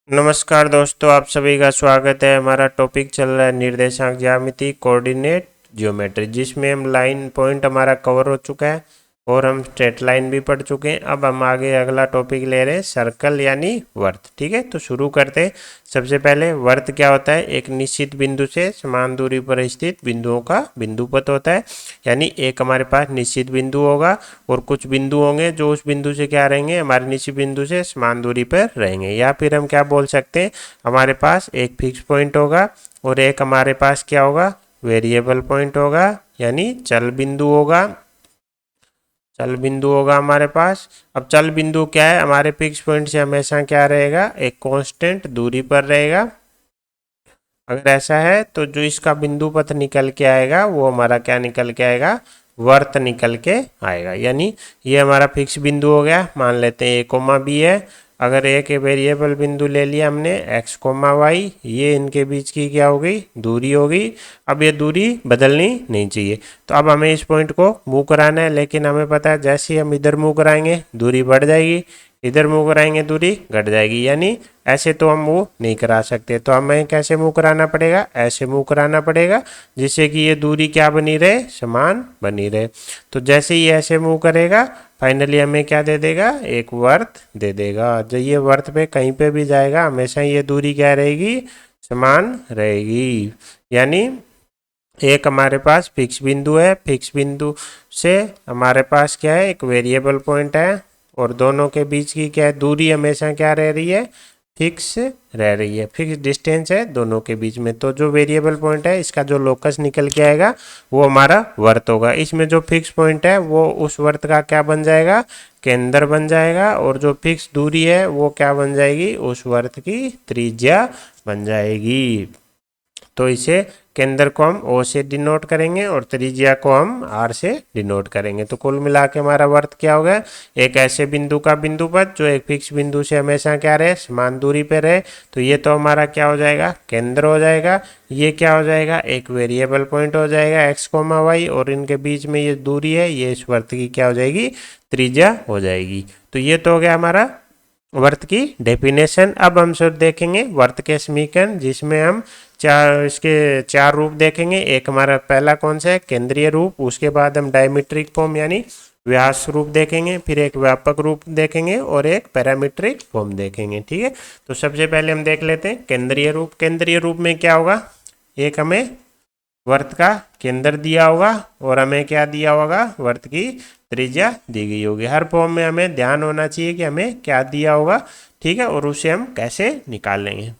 नमस्कार दोस्तों, आप सभी का स्वागत है। हमारा टॉपिक चल रहा है निर्देशांक ज्यामिति कोऑर्डिनेट ज्योमेट्री, जिसमें हम लाइन पॉइंट हमारा कवर हो चुका है और हम स्ट्रेट लाइन भी पढ़ चुके हैं। अब हम आगे अगला टॉपिक ले रहे हैं सर्कल यानी वर्त। ठीक है, तो शुरू करते हैं। सबसे पहले वर्त क्या होता है? एक निश्चित बिंदु से समान दूरी पर स्थित बिंदुओं का बिंदुपथ होता है। यानी एक हमारे पास निश्चित बिंदु होगा और कुछ बिंदु होंगे जो उस बिंदु से क्या रहेंगे, हमारे निश्चित बिंदु से समान दूरी पर रहेंगे। या फिर हम क्या बोल सकते हैं, हमारे पास एक फिक्स पॉइंट होगा और एक हमारे पास क्या होगा, वेरिएबल पॉइंट होगा, यानी चल बिंदु होगा। चल बिंदु होगा हमारे पास। अब चल बिंदु क्या है, हमारे फिक्स पॉइंट से हमेशा क्या रहेगा, एक कांस्टेंट दूरी पर रहेगा। अगर ऐसा है तो जो इसका बिंदु पथ निकल के आएगा वो हमारा क्या निकल के आएगा, वर्त निकल के आएगा। यानी ये हमारा फिक्स बिंदु हो गया। मान लेते हैं ए कोमा बी है। अगर एक वेरिएबल बिंदु ले लिया हमने एक्स कोमा वाई, ये इनके बीच की क्या हो गई, दूरी हो गई। अब ये दूरी बदलनी नहीं चाहिए, तो अब हमें इस पॉइंट को मूव कराना है। लेकिन हमें पता है जैसे ही हम इधर मूव कराएंगे दूरी बढ़ जाएगी, इधर मूव कराएंगे दूरी घट जाएगी। यानी ऐसे तो हम मूव नहीं करा सकते, तो हमें कैसे मूव कराना पड़ेगा, ऐसे मूव कराना पड़ेगा, जिससे कि ये दूरी क्या बनी रहे, समान बनी रहे। तो जैसे ही ऐसे मूव करेगा फाइनली हमें क्या दे देगा, एक वर्त दे देगा। जब ये वर्त पे कहीं पे भी जाएगा हमेशा ये दूरी क्या रहेगी, समान रहेगी। यानी एक हमारे पास फिक्स बिंदु है, फिक्स बिंदु से हमारे पास क्या है, एक वेरिएबल पॉइंट है और दोनों के बीच की क्या है, दूरी हमेशा क्या रह रही है, फिक्स रह रही है। फिक्स डिस्टेंस है दोनों के बीच में। तो जो वेरिएबल पॉइंट है इसका जो लोकस निकल के आएगा वो हमारा वर्त होगा। इसमें जो फिक्स पॉइंट है वो उस वर्त का क्या बन जाएगा, केंद्र बन जाएगा। और जो फिक्स दूरी है वो क्या बन जाएगी, उस वर्त की त्रिज्या बन जाएगी। तो इसे केंद्र को हम ओ से डिनोट करेंगे और त्रिज्या को हम आर से डिनोट करेंगे। तो कुल मिला के हमारा वर्त क्या होगा, एक ऐसे बिंदु का बिंदुपथ जो एक फिक्स बिंदु से हमेशा क्या रहे, समान दूरी पे रहे। तो ये तो हमारा क्या हो जाएगा, केंद्र हो जाएगा। ये क्या हो जाएगा, एक वेरिएबल पॉइंट हो जाएगा एक्स कोमा वाई, और इनके बीच में ये दूरी है, ये इस वर्त की क्या हो जाएगी, त्रिज्या हो जाएगी। तो ये तो हो गया हमारा वर्त की डेफिनेशन। अब हम सिर्फ देखेंगे वर्त के समीकरण, जिसमें हम इसके चार रूप देखेंगे। एक हमारा पहला कौन सा है, केंद्रीय रूप। उसके बाद हम डायमीट्रिक फॉर्म यानी व्यास रूप देखेंगे, फिर एक व्यापक रूप देखेंगे और एक पैरामीट्रिक फॉर्म देखेंगे। ठीक है, तो सबसे पहले हम देख लेते हैं केंद्रीय रूप। केंद्रीय रूप में क्या होगा, एक हमें वर्त का केंद्र दिया होगा और हमें क्या दिया होगा, वर्त की त्रिज्या दी गई होगी। हर फॉर्म में हमें ध्यान होना चाहिए कि हमें क्या दिया होगा। ठीक है, और उसे हम कैसे निकाल लेंगे।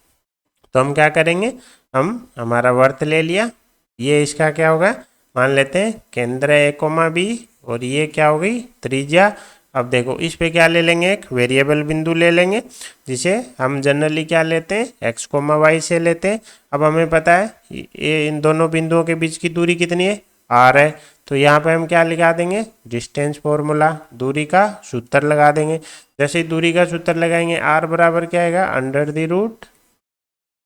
तो हम क्या करेंगे, हम हमारा वर्त ले लिया, ये इसका क्या होगा, मान लेते हैं केंद्र ए कोमा बी, और ये क्या हो गई, त्रिज्या। अब देखो इस पे क्या ले लेंगे, एक वेरिएबल बिंदु ले लेंगे, जिसे हम जनरली क्या लेते हैं, एक्स कोमा वाई से लेते हैं। अब हमें पता है ये इन दोनों बिंदुओं के बीच की दूरी कितनी है, आर है। तो यहाँ पे हम क्या लगा देंगे, डिस्टेंस फॉर्मूला, दूरी का सूत्र लगा देंगे। जैसे ही दूरी का सूत्र लगाएंगे आर बराबर क्या आएगा, under the root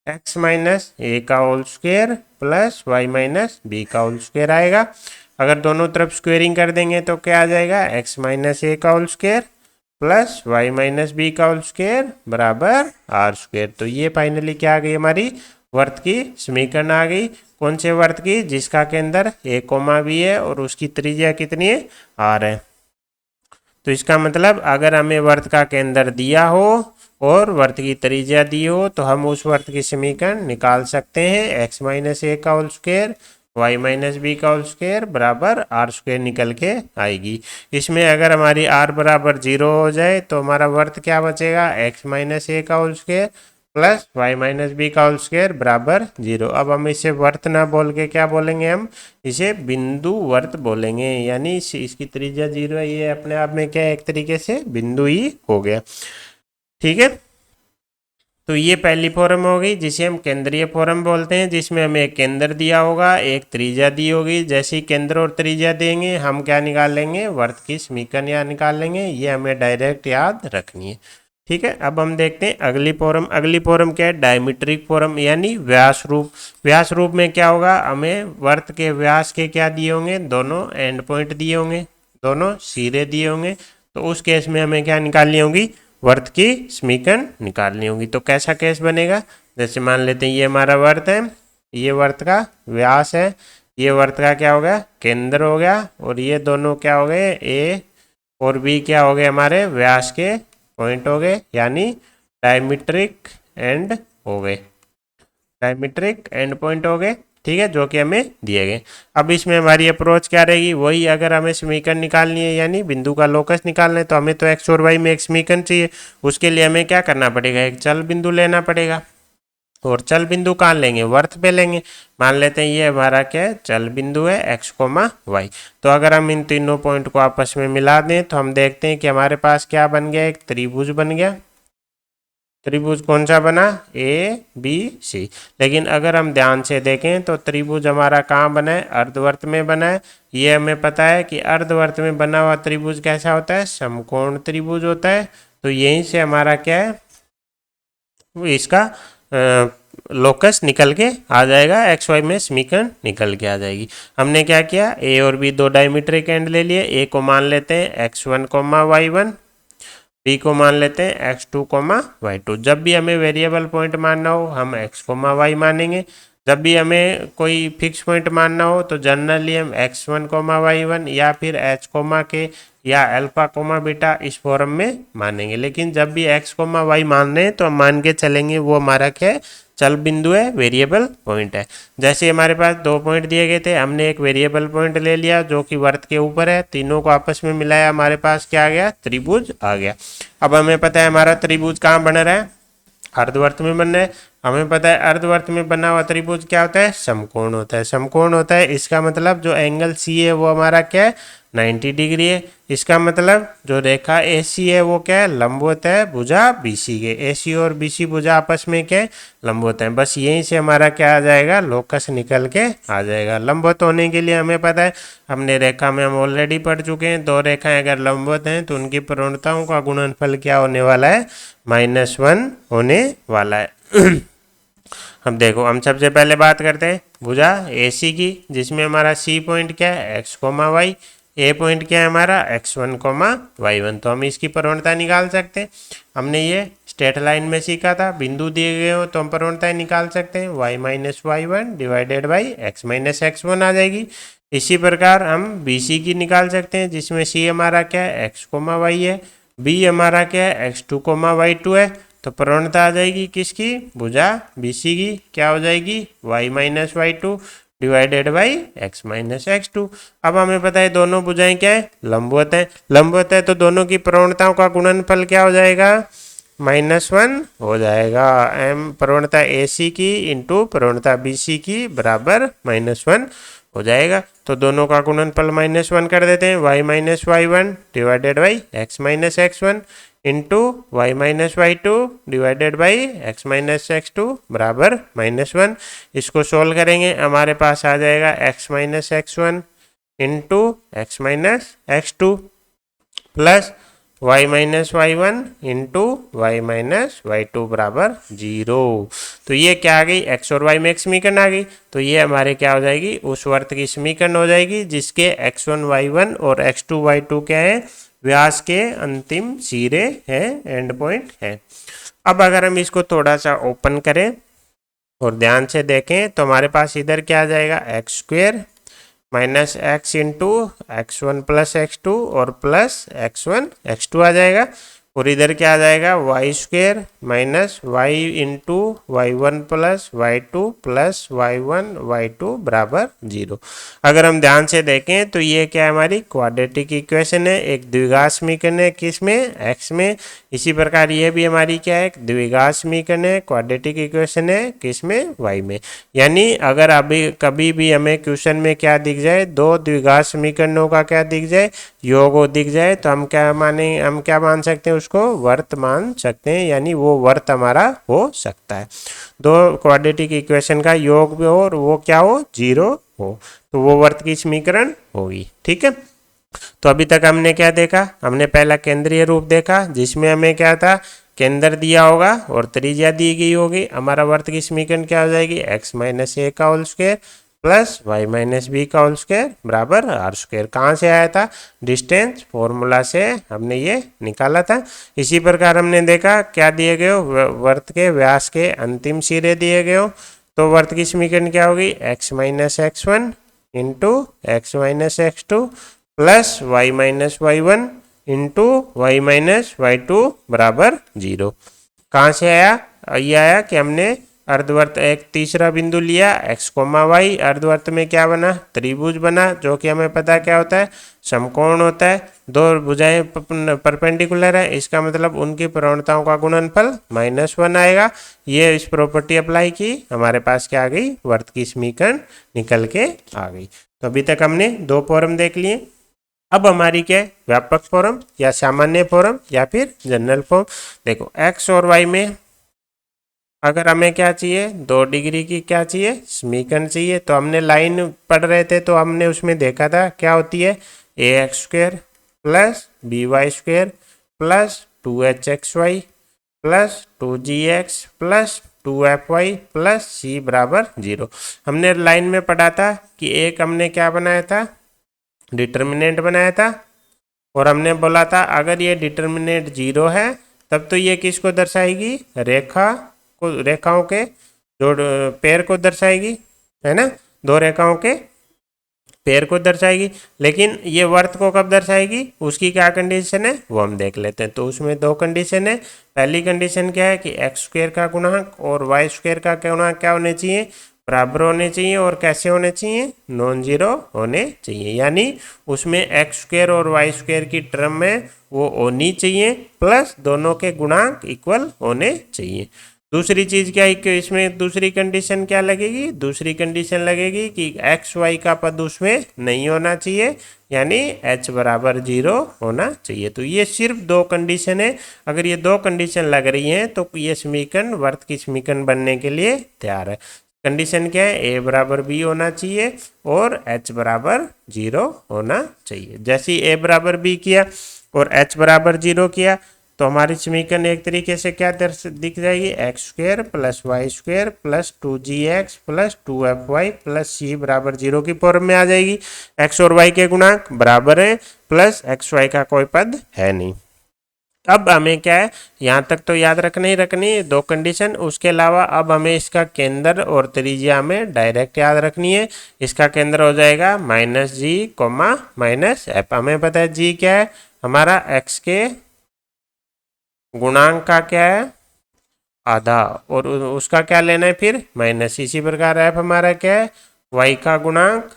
X minus ए का whole square plus Y minus B का होल स्क्वेयर आएगा। अगर दोनों तरफ स्क्वेयरिंग कर देंगे तो क्या आ जाएगा, एक्स माइनस ए का whole square plus Y minus B का होल स्क्वेयर बराबर आर स्क्वेयर। तो ये फाइनली क्या आ गई, हमारी वर्त की समीकरण आ गई। कौन से वर्त की, जिसका केंद्र ए कोमा बी है और उसकी त्रिज्या कितनी है, आर है। तो इसका मतलब अगर हमें वर्त का केंद्र दिया हो और वर्त की त्रिज्या दी हो तो हम उस वर्त की समीकरण निकाल सकते हैं। एक्स माइनस ए का whole square y minus B का होल स्क्वेयर बराबर आर स्क्वेयर निकल के आएगी। इसमें अगर हमारी आर बराबर 0 हो जाए तो हमारा वर्त क्या बचेगा, एक्स माइनस ए का whole square plus Y minus B का होल स्क्वेयर बराबर 0। अब हम इसे वर्त ना बोल के क्या बोलेंगे, हम इसे बिंदु वर्त बोलेंगे। यानी इसकी त्रिज्या 0 है, ये अपने आप में क्या है, एक तरीके से बिंदु ही हो गया। ठीक है, तो ये पहली फॉर्म हो गई जिसे हम केंद्रीय फॉर्म बोलते हैं, जिसमें हमें एक केंद्र दिया होगा, एक त्रिज्या दी होगी। जैसे ही केंद्र और त्रिज्या देंगे हम क्या निकाल लेंगे, वर्त की समीकरण या निकाल लेंगे। ये हमें डायरेक्ट याद रखनी है। ठीक है, अब हम देखते हैं अगली फॉर्म। अगली फॉर्म क्या है, डायमीट्रिक फॉर्म यानी व्यास रूप। व्यास रूप में क्या होगा, हमें वर्त के व्यास के क्या दिए होंगे, दोनों एंड पॉइंट दिए होंगे, दोनों सिरे दिए होंगे। तो उस केस में हमें क्या निकालनी होगी, वर्त की समीकरण निकालनी होगी। तो कैसा केस बनेगा, जैसे मान लेते हैं ये हमारा वर्त है, ये वर्त का व्यास है, ये वर्त का क्या हो गया, केंद्र हो गया, और ये दोनों क्या हो गए, ए और बी क्या हो गए, हमारे व्यास के पॉइंट हो गए, यानी डायमीट्रिक एंड हो गए, डायमीट्रिक एंड पॉइंट हो गए। ठीक है, जो कि हमें दिए गए। अब इसमें हमारी अप्रोच क्या रहेगी, वही अगर हमें समीकरण निकालनी है यानी बिंदु का लोकस निकालना है, तो हमें तो एक्स और वाई में एक समीकरण चाहिए। उसके लिए हमें क्या करना पड़ेगा, एक चल बिंदु लेना पड़ेगा। और चल बिंदु कहाँ लेंगे, वर्त पे लेंगे। मान लेते हैं ये हमारा क्या है, चल बिंदु है एक्स कोमा वाई। तो अगर हम इन तीनों पॉइंट को आपस में मिला दें तो हम देखते हैं कि हमारे पास क्या बन गया, एक त्रिभुज बन गया। त्रिभुज कौन सा बना, ए बी सी। लेकिन अगर हम ध्यान से देखें तो त्रिभुज हमारा कहाँ बना है, अर्धवर्त में बना है। ये हमें पता है कि अर्धवर्त में बना हुआ त्रिभुज कैसा होता है, समकोण त्रिभुज होता है। तो यहीं से हमारा क्या है, इसका लोकस निकल के आ जाएगा, एक्स वाई में समीकरण निकल के आ जाएगी। हमने क्या किया, ए और बी दो डायमीट्रिक एंड ले लिए। ए को मान लेते हैं x1 y1, बी को मान लेते हैं x2 y2। जब भी हमें वेरिएबल पॉइंट मानना हो हम x y मानेंगे। जब भी हमें कोई फिक्स पॉइंट मानना हो तो जनरली हम x1 y1 या फिर h के या अल्फा बीटा इस फॉर्म में मानेंगे। लेकिन जब भी x y मान रहे हैं तो हम मान के चलेंगे वो हमारा क्या है, चल बिंदु है, वेरिएबल पॉइंट है। जैसे हमारे पास दो पॉइंट दिए गए थे, हमने एक वेरिएबल पॉइंट ले लिया जो कि वर्त के ऊपर है, तीनों को आपस में मिलाया, हमारे पास क्या आ गया, त्रिभुज आ गया। अब हमें पता है हमारा त्रिभुज कहाँ बन रहा है, अर्धवर्त में बन रहा है। हमें पता है अर्धवर्त में बना हुआ त्रिभुज क्या होता है, समकोण होता है। समकोण होता है, इसका मतलब जो एंगल सी है वो हमारा क्या है, 90 डिग्री है। इसका मतलब जो रेखा ए सी है वो क्या है, लंबवत है भुजा बी सी के। ए सी और बी सी भुजा आपस में क्या है, लंबवत है। बस यहीं से हमारा क्या आ जाएगा, लोकस निकल के आ जाएगा। लंबवत होने के लिए हमें पता है, हमने रेखा में हम ऑलरेडी पढ़ चुके हैं, दो रेखाएं अगर लंबवत हैं तो उनकी प्रवणताओं का गुणनफल क्या होने वाला है, -1 होने वाला है। हम देखो, हम सबसे पहले बात करते हैं भुजा ए सी की, जिसमें हमारा सी पॉइंट क्या है, एक्स वाई, ए पॉइंट क्या है हमारा, x1 y1। तो हम इसकी प्रवणता निकाल सकते हैं। हमने ये स्ट्रेट लाइन में सीखा था, बिंदु दिए गए हो तो हम प्रवणताएं निकाल सकते हैं, y y1 divided by x x1 आ जाएगी। इसी प्रकार हम बी सी की निकाल सकते हैं, जिसमें सी हमारा क्या है, x y है, बी हमारा क्या है, x2 y2 है। तो प्रवणता आ जाएगी किसकी, भुजा बी सी की, क्या हो जाएगी, y y2 divided by x x2। अब हमें पता है दोनों भुजाएं क्या है, लंबवत है। लंबवत है तो दोनों की प्रवणताओं का गुणनफल क्या हो जाएगा, -1 हो जाएगा। एम प्रवणता ए सी की इंटू प्रवणता बी सी की बराबर -1 हो जाएगा। तो दोनों का गुणनफल -1 कर देते हैं, y y1 divided by x x1 into y y2 divided by x x2 बराबर -1। इसको सोल्व करेंगे, हमारे पास आ जाएगा x x1 into x x2 plus y y1 into y y2 बराबर 0। तो ये क्या आ गई, x और y में एक समीकरण आ गई। तो ये हमारे क्या हो जाएगी, उस वर्त की समीकरण हो जाएगी जिसके x1 y1 और x2 y2 क्या है, व्यास के अंतिम सिरे हैं, एंड पॉइंट है। अब अगर हम इसको थोड़ा सा ओपन करें और ध्यान से देखें तो हमारे पास इधर क्या आ जाएगा, x² minus x into x1 plus x2 और प्लस x1 x2 आ जाएगा। और इधर क्या आ जाएगा, y² minus y into y1 plus y2 plus y1 y2 बराबर 0। अगर हम ध्यान से देखें तो ये क्या है, हमारी क्वाड्रेटिक इक्वेशन है, एक द्विघात समीकरण है, किसमें, x में। इसी प्रकार ये भी हमारी क्या है, एक द्विघात समीकरण है, क्वाड्रेटिक इक्वेशन है, किसमें, y में। यानी अगर अभी कभी भी हमें क्वेश्चन में क्या दिख जाए, दो द्विघात समीकरणों का क्या दिख जाए, योग दिख जाए, तो हम क्या मान सकते हैं, उसको वर्त मान सकते हैं, यानी वो वर्त हमारा हो सकता है। दो क्वाड्रेटिक इक्वेशन का योग भी हो और वो क्या हो, 0 हो, तो वो वर्त की समीकरण होगी। ठीक है, तो अभी तक हमने क्या देखा, हमने पहला केंद्रीय रूप देखा जिसमें हमें क्या था, केंद्र दिया होगा और त्रिज्या दी गई होगी। हमारा वर्त की समीकरण क्या हो जाएगी, x - a का whole square plus Y minus B का होल स्क्वायर बराबर आर स्क्वायर। कहाँ से आया था? डिस्टेंस फॉर्मूला से हमने ये निकाला था। इसी प्रकार हमने देखा क्या दिए गए हो, वर्त के व्यास के अंतिम सिरे दिए गए हो, तो वर्त की समीकरण क्या होगी? x minus x one into x minus x two plus Y minus Y one into Y minus Y two बराबर 0। कहाँ से आया? ये आया कि हमने अर्धवर्त एक तीसरा बिंदु लिया x, y, अर्धवर्त में क्या बना? त्रिभुज बना, जो कि हमें पता क्या होता है? समकोण होता है। दो भुजाएं परपेंडिकुलर है, इसका मतलब उनकी प्रवणताओं का गुणनफल -1 आएगा। ये इस प्रॉपर्टी अप्लाई की, हमारे पास क्या आ गई? वर्त की समीकरण निकल के आ गई। तो अभी तक हमने 2 फॉर्म देख लिए। अब हमारी क्या है? व्यापक फॉर्म या सामान्य फॉर्म या फिर जनरल फॉर्म। देखो x और y में अगर हमें क्या चाहिए? 2 डिग्री की क्या चाहिए? समीकरण चाहिए। तो हमने लाइन पढ़ रहे थे तो हमने उसमें देखा था क्या होती है? A X square plus B Y square plus 2hxy plus 2gx plus 2fy plus c बराबर 0। हमने लाइन में पढ़ा था कि एक हमने क्या बनाया था? डिटर्मिनेंट बनाया था, और हमने बोला था अगर ये डिटर्मिनेंट 0 है तब तो ये किसको दर्शाएगी? रेखाओं के जो पेयर को दर्शाएगी, है ना? 2 रेखाओं के पेयर को दर्शाएगी। लेकिन ये वर्त को कब दर्शाएगी? उसकी क्या कंडीशन है वो हम देख लेते हैं। तो उसमें 2 कंडीशन है। पहली कंडीशन क्या है कि एक्स स्क्वेयर का गुणांक और वाई स्क्वेयर का गुणांक क्या होने चाहिए? बराबर होने चाहिए। और कैसे होने चाहिए? नॉन जीरो होने चाहिए, यानी उसमें एक्स स्क्वेयर और वाई स्क्वेयर की टर्म में वो होनी चाहिए, प्लस दोनों के गुणांक इक्वल होने चाहिए। दूसरी चीज क्या है कि इसमें दूसरी कंडीशन क्या लगेगी? दूसरी कंडीशन लगेगी कि एक्स वाई का पद उसमें नहीं होना चाहिए, यानी h बराबर 0 होना चाहिए। तो ये सिर्फ 2 कंडीशन है। अगर ये 2 कंडीशन लग रही हैं तो ये समीकरण वर्त की समीकरण बनने के लिए तैयार है। कंडीशन क्या है? a बराबर b होना चाहिए और h बराबर 0 होना चाहिए। जैसे ही a बराबर b किया और h बराबर 0 किया तो हमारी समीकरण एक तरीके से क्या दिख जाएगी? X square plus Y square plus 2gx plus 2fy plus c बराबर 0 की फॉर्म में आ जाएगी। एक्स और वाई के गुणांक बराबर है, प्लस एक्स वाई का कोई पद है नहीं। अब हमें क्या है? यहाँ तक तो याद रखनी ही रखनी है 2 कंडीशन। उसके अलावा अब हमें इसका केंद्र और त्रिज्या में डायरेक्ट याद रखनी है। इसका केंद्र हो जाएगा -g, -f। हमें पता है g क्या है? हमारा x के गुणांक का क्या है? आधा, और उसका क्या लेना है फिर? माइनस। इसी प्रकार f हमारा क्या है? y का गुणांक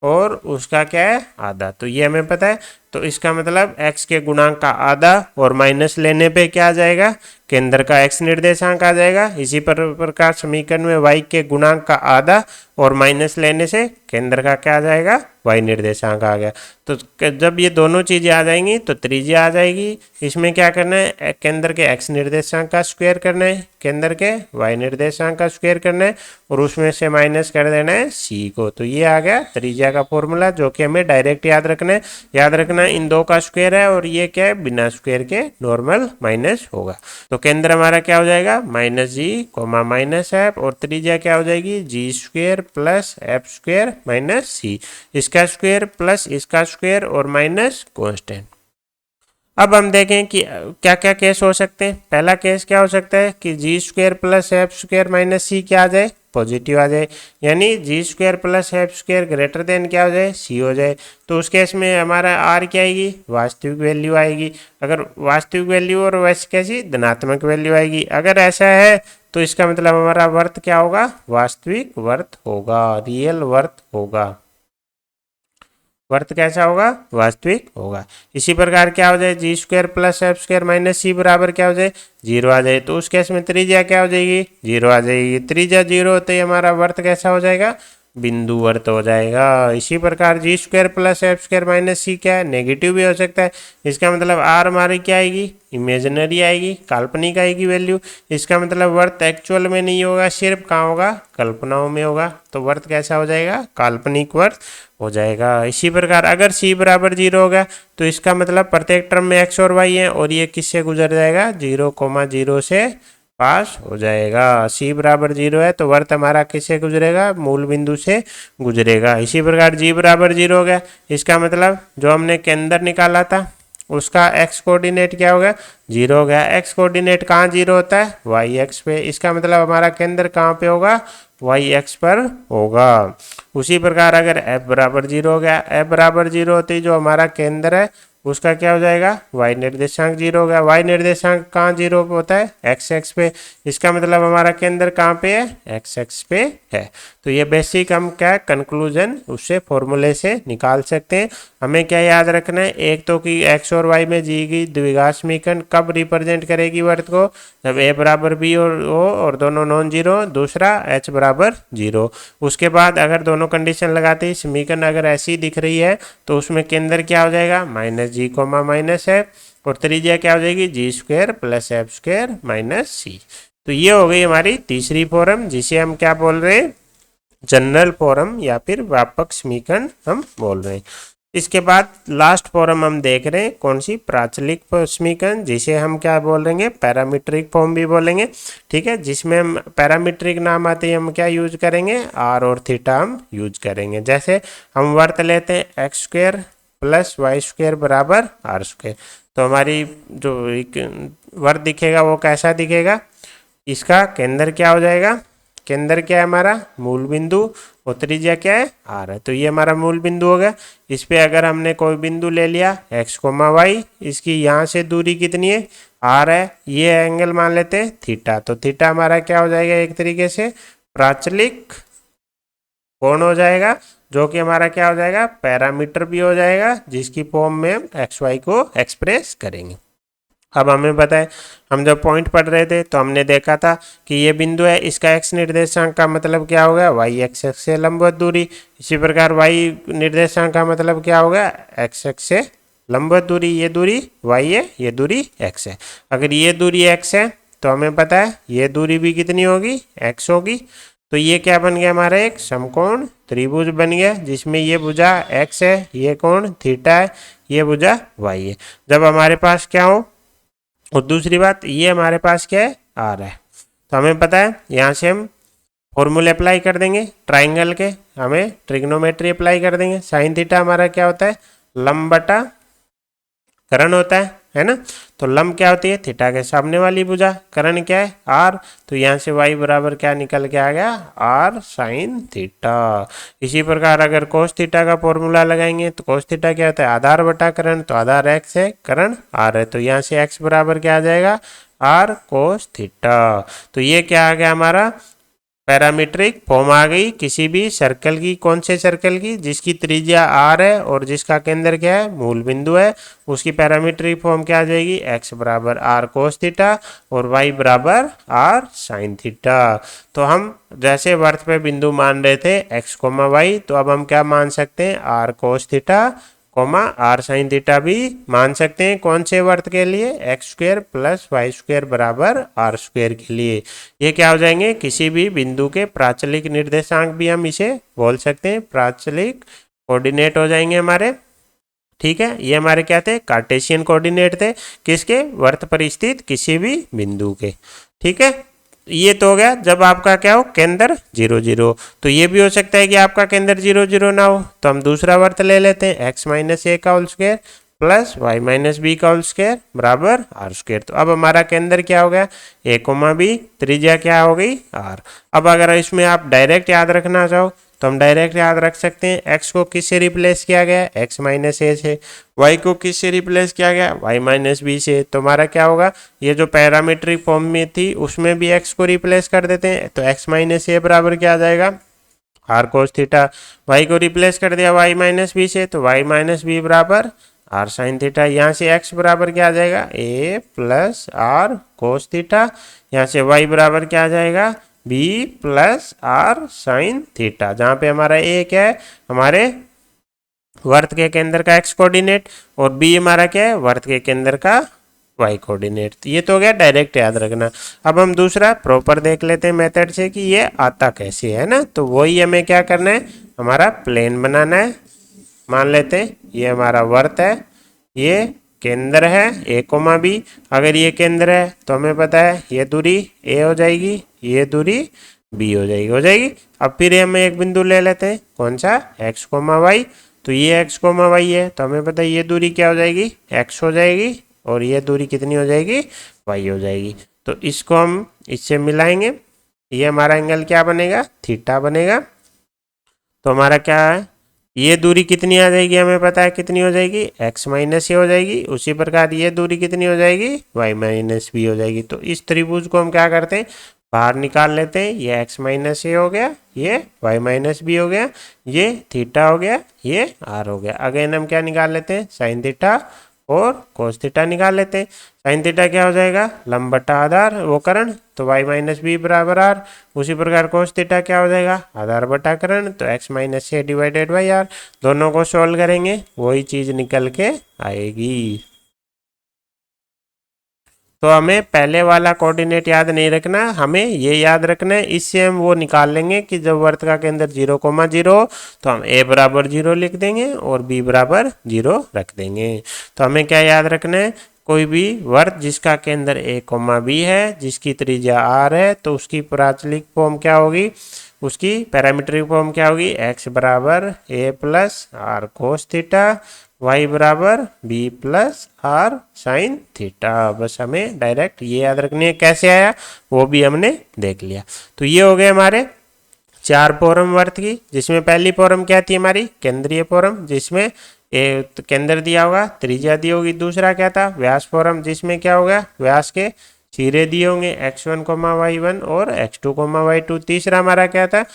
और उसका क्या है? आधा। तो ये हमें पता है। तो इसका मतलब x के गुणांक का आधा और माइनस लेने पे क्या आ जाएगा? केंद्र का x निर्देशांक आ जाएगा। इसी प्रकार समीकरण में y के गुणांक का आधा और माइनस लेने से केंद्र का क्या आ जाएगा? y निर्देशांक आ गया। तो जब ये दोनों चीजें आ जाएंगी तो त्रिज्या आ जाएगी। इसमें क्या करना है? केंद्र के x निर्देशांक का स्क्वायर करना है, केंद्र के y निर्देशांक का स्क्वायर करना है, और उसमें से माइनस कर देना है c को। तो ये आ गया त्रिज्या का फॉर्मूला, जो कि हमें डायरेक्ट याद रखना है। याद रखना इन 2 का स्क्वायर है, और ये क्या है? बिना स्क्वायर के नॉर्मल माइनस होगा। तो केंद्र हमारा क्या हो जाएगा? -g, -f, और त्रिज्या क्या हो जाएगी? g square plus f square minus c। इसका स्क्वायर प्लस इसका स्क्वायर और माइनस कांस्टेंट। अब हम देखें कि क्या क्या केस हो सकते हैं। पहला केस क्या हो सकता है कि G square plus F square minus C क्या आ जाए? पॉजिटिव आ जाए, यानी G square plus F square greater than क्या हो जाए? सी हो जाए। तो उस केस में हमारा आर क्या आएगी? वास्तविक वैल्यू आएगी। अगर वास्तविक वैल्यू और वैसे कैसी धनात्मक वैल्यू आएगी। अगर ऐसा है तो इसका मतलब हमारा वर्त क्या होगा? वास्तविक वर्त होगा, रियल वर्त होगा। वर्त कैसा होगा? वास्तविक होगा। इसी प्रकार क्या हो जाए? G square plus F square minus C बराबर क्या हो जाए? 0 आ जाए। तो उस केस में त्रिज्या क्या हो जाएगी? 0 आ जाएगी। त्रिज्या 0 होते ही हमारा वर्त कैसा हो जाएगा? बिंदु वर्त हो जाएगा। इसी प्रकार G square plus F square minus C क्या है? नेगेटिव भी हो सकता है। इसका मतलब आर हमारी क्या आएगी? इमेजिनरी आएगी, काल्पनिक आएगी वैल्यू। इसका मतलब वर्त एक्चुअल में नहीं होगा, सिर्फ कहाँ होगा? कल्पनाओं में होगा। तो वर्त कैसा हो जाएगा? काल्पनिक वर्त हो जाएगा। इसी प्रकार अगर c बराबर 0 होगा तो इसका मतलब प्रत्येक टर्म में x और y है, और ये किससे गुजर जाएगा? 0, 0 से पास हो जाएगा। c बराबर 0 है तो वर्त हमारा किससे गुजरेगा, मूल बिंदु से गुजरेगा। इसी प्रकार g बराबर 0 हो गया, इसका मतलब जो हमने केंद्र निकाला था उसका x कोऑर्डिनेट क्या हो गया, 0 हो गया। x कोऑर्डिनेट कहाँ 0 होता है, वाई एक्स पे। इसका मतलब हमारा केंद्र कहाँ पे होगा, वाई एक्स पर होगा। उसी प्रकार अगर f बराबर 0 हो गया, f बराबर 0 होते ही जो हमारा केंद्र है उसका क्या हो जाएगा, y निर्देशांक 0 हो गया। y निर्देशांक कहाँ 0 होता है, x एक्स पे। इसका मतलब हमारा केंद्र कहाँ पे है, x एक्स पे है। तो ये बेसिक हम क्या कंक्लूजन उससे फॉर्मूले से निकाल सकते हैं। हमें क्या याद रखना है, एक तो कि x और y में दी गई द्विघात समीकरण कब रिप्रेजेंट करेगी वर्त को, जब a बराबर b और दोनों नॉन जीरो, दूसरा h बराबर 0। उसके बाद अगर दोनों कंडीशन लगाते ही समीकरण अगर ऐसी दिख रही है तो उसमें केंद्र क्या हो जाएगा, माइनस जी कोमा माइनस है, और त्रिज्या क्या हो जाएगी, G square plus F square minus C. तो ये हो गई हमारी तीसरी फॉर्म, जिसे हम क्या बोल रहे हैं, जनरल फॉर्म या फिर व्यापक समीकरण हम बोल रहे हैं। इसके बाद लास्ट फॉर्म हम देख रहे हैं कौन सी, प्राचलिक समीकरण, जिसे हम क्या बोलेंगे, पैरामीट्रिक फॉर्म भी बोलेंगे। ठीक है, जिसमें हम पैरामीट्रिक नाम आते हैं हम क्या यूज करेंगे, आर और थीटा हम यूज करेंगे। जैसे हम वर्त लेते हैं x square plus y square बराबर आर स्क्वायर, तो हमारी जो वर्त दिखेगा वो कैसा दिखेगा, इसका केंद्र क्या हो जाएगा, केंद्र क्या है हमारा, मूल बिंदु, और त्रिज्या क्या है, आर है। तो ये हमारा मूल बिंदु हो गया। इस पे अगर हमने कोई बिंदु ले लिया एक्स कोमा वाई, इसकी यहाँ से दूरी कितनी है, आर है, ये एंगल मान लेते हैं थीटा। तो थीटा हमारा क्या हो जाएगा, एक तरीके से प्राचलिक कोण हो जाएगा, जो कि हमारा क्या हो जाएगा, पैरामीटर भी हो जाएगा, जिसकी फॉर्म में हम एक्स वाई को एक्सप्रेस करेंगे। अब हमें पता है, हम जब पॉइंट पढ़ रहे थे तो हमने देखा था कि ये बिंदु है, इसका एक्स निर्देशांक का मतलब क्या होगा, वाई एक्स एक्स से लंबवत दूरी। इसी प्रकार वाई निर्देशांक का मतलब क्या होगा, एक्स एक्स से लंबवत दूरी। ये दूरी वाई है, ये दूरी एक्स है। अगर ये दूरी एक्स है तो हमें पता है ये दूरी भी कितनी होगी, एक्स होगी। तो ये क्या बन गया, हमारा एक समकोण त्रिभुज बन गया, जिसमें ये भुजा एक्स है, ये कोण थीटा है, ये भुजा वाई है। जब हमारे पास क्या हो, और दूसरी बात ये हमारे पास क्या है, आर है, तो हमें पता है यहाँ से हम फॉर्मूले अप्लाई कर देंगे ट्राइंगल के, हमें ट्रिग्नोमेट्री अप्लाई कर देंगे। साइन थीटा हमारा क्या होता है, लंब बटा करण होता है ना। तो लंब क्या होती है, थीटा के सामने वाली भुजा, करण क्या है, आर। तो यहाँ से वाई बराबर क्या निकल के आ गया, आर साइन थीटा। इसी प्रकार अगर कोस थीटा का फॉर्मूला लगाएंगे तो कोस थीटा क्या होता है, आधार बटा करण, तो आधार एक्स है, करण आर है, तो यहाँ से एक्स बराबर क्या आ जाएगा, आर कोस थीटा। तो ये क्या आ गया, हमारा पैरामीट्रिक फॉर्म आ गई किसी भी सर्कल की। कौन से सर्कल की, जिसकी त्रिज्या आर है और जिसका केंद्र क्या है, मूल बिंदु है, उसकी पैरामीट्रिक फॉर्म क्या आ जाएगी, एक्स बराबर आर कोस थीटा और वाई बराबर आर साइन थीटा। तो हम जैसे वर्त पे बिंदु मान रहे थे एक्स कोमा वाई, तो अब हम क्या मान सकते हैं, r cos theta comma r sine theta भी मान सकते हैं। कौन से वर्त के लिए, x square plus y square बराबर आर स्क्वायर के लिए। ये क्या हो जाएंगे, किसी भी बिंदु के प्राचलिक निर्देशांक भी हम इसे बोल सकते हैं, प्राचलिक कोऑर्डिनेट हो जाएंगे हमारे। ठीक है, ये हमारे क्या थे, कार्टेशियन कोऑर्डिनेट थे, किसके, वर्त पर स्थित किसी भी बिंदु के। ठीक है, ये तो हो गया जब आपका क्या हो, केंद्र 0 0। तो ये भी हो सकता है कि आपका केंद्र 0 0 ना हो, तो हम दूसरा वर्त ले लेते हैं, एक्स माइनस ए का whole square plus Y minus B का होल स्क्वायर बराबर आर स्क्वायर। तो अब हमारा केंद्र क्या हो गया, ए कोमा बी, त्रिज्या क्या हो गई, आर। अब अगर इसमें आप डायरेक्ट याद रखना चाहो तो हम डायरेक्ट याद रख सकते हैं, एक्स को किससे रिप्लेस किया गया, एक्स माइनस ए से, वाई को किससे रिप्लेस किया गया, वाई माइनस बी से। तो हमारा क्या होगा, ये जो पैरामीट्रिक फॉर्म में थी उसमें भी एक्स को रिप्लेस कर देते हैं, तो एक्स माइनस ए बराबर क्या आ जाएगा, आर कोस थीटा। वाई को रिप्लेस कर दिया वाई माइनस बी से, तो वाई माइनस बी बराबर आर साइन थीटा। यहाँ से एक्स बराबर क्या आ जाएगा, a plus r cos theta. यहाँ से वाई बराबर क्या आ जाएगा, b plus r sine theta, जहाँ पे हमारा ए क्या है, हमारे वर्त के केंद्र का एक्स कोऑर्डिनेट, और बी हमारा क्या है, वर्त के केंद्र का वाई कोऑर्डिनेट। ये तो हो गया डायरेक्ट याद रखना। अब हम दूसरा प्रॉपर देख लेते हैं मेथड से कि ये आता कैसे है ना। तो वही हमें क्या करना है, हमारा प्लेन बनाना है। मान लेते हैं ये हमारा वर्त है, ये केंद्र है ए कोमा बी। अगर ये केंद्र है तो हमें पता है ये दूरी ए हो जाएगी, ये दूरी बी हो जाएगी। अब फिर हम एक बिंदु ले लेते हैं, कौन सा, एक्स कोमा वाई। तो ये एक्स कोमा वाई है, तो हमें पता है ये दूरी क्या हो जाएगी, एक्स हो जाएगी, और ये दूरी कितनी हो जाएगी, वाई हो जाएगी। तो इसको हम इससे मिलाएंगे, ये हमारा एंगल क्या बनेगा, थीटा बनेगा। तो हमारा क्या है, ये दूरी कितनी आ जाएगी, हमें पता है कितनी हो जाएगी, x माइनस ए हो जाएगी। उसी प्रकार ये दूरी कितनी हो जाएगी, y माइनस बी हो जाएगी। तो इस त्रिभुज को हम क्या करते हैं, बाहर निकाल लेते हैं। ये x माइनस ए हो गया, ये y माइनस बी हो गया, ये थीटा हो गया, ये r हो गया। अगेन हम क्या निकाल लेते हैं, साइन थीटा और कोस थीटा निकाल लेते हैं। साइन थीटा क्या हो जाएगा, लंब बटा आधार वो करण, तो y माइनस बी बराबर r। उसी प्रकार कोस थीटा क्या हो जाएगा, आधार बटा करण, तो x minus A divided by r। दोनों को सॉल्व करेंगे, वही चीज निकल के आएगी। तो हमें पहले वाला कोऑर्डिनेट याद नहीं रखना, हमें ये याद रखना है। इससे हम वो निकाल लेंगे कि जब वर्त का केंद्र 0,0 हो तो हम a बराबर 0 लिख देंगे और b बराबर 0 रख देंगे। तो हमें क्या याद रखना है, कोई भी वर्त जिसका केंद्र a, b है, जिसकी त्रिज्या r है, तो उसकी प्राचलिक फॉर्म क्या होगी, उसकी पैरामीट्रिक फॉर्म क्या होगी, x बराबर a plus r cos theta, y बराबर b plus r sine theta. बस हमें डायरेक्ट ये याद रखनी है, कैसे आया वो भी हमने देख लिया। तो ये हो गए हमारे 4 फोरम वर्त की, जिसमें पहली फोरम क्या थी हमारी, केंद्रीय फोरम, जिसमें तो केंद्र दिया होगा, त्रिज्या दी होगी। दूसरा क्या था, व्यास फोरम, जिसमें क्या होगा, व्यास के सिरे दिए होंगे x1, y1 और x2, y2। तीसरा हमारा क्या था,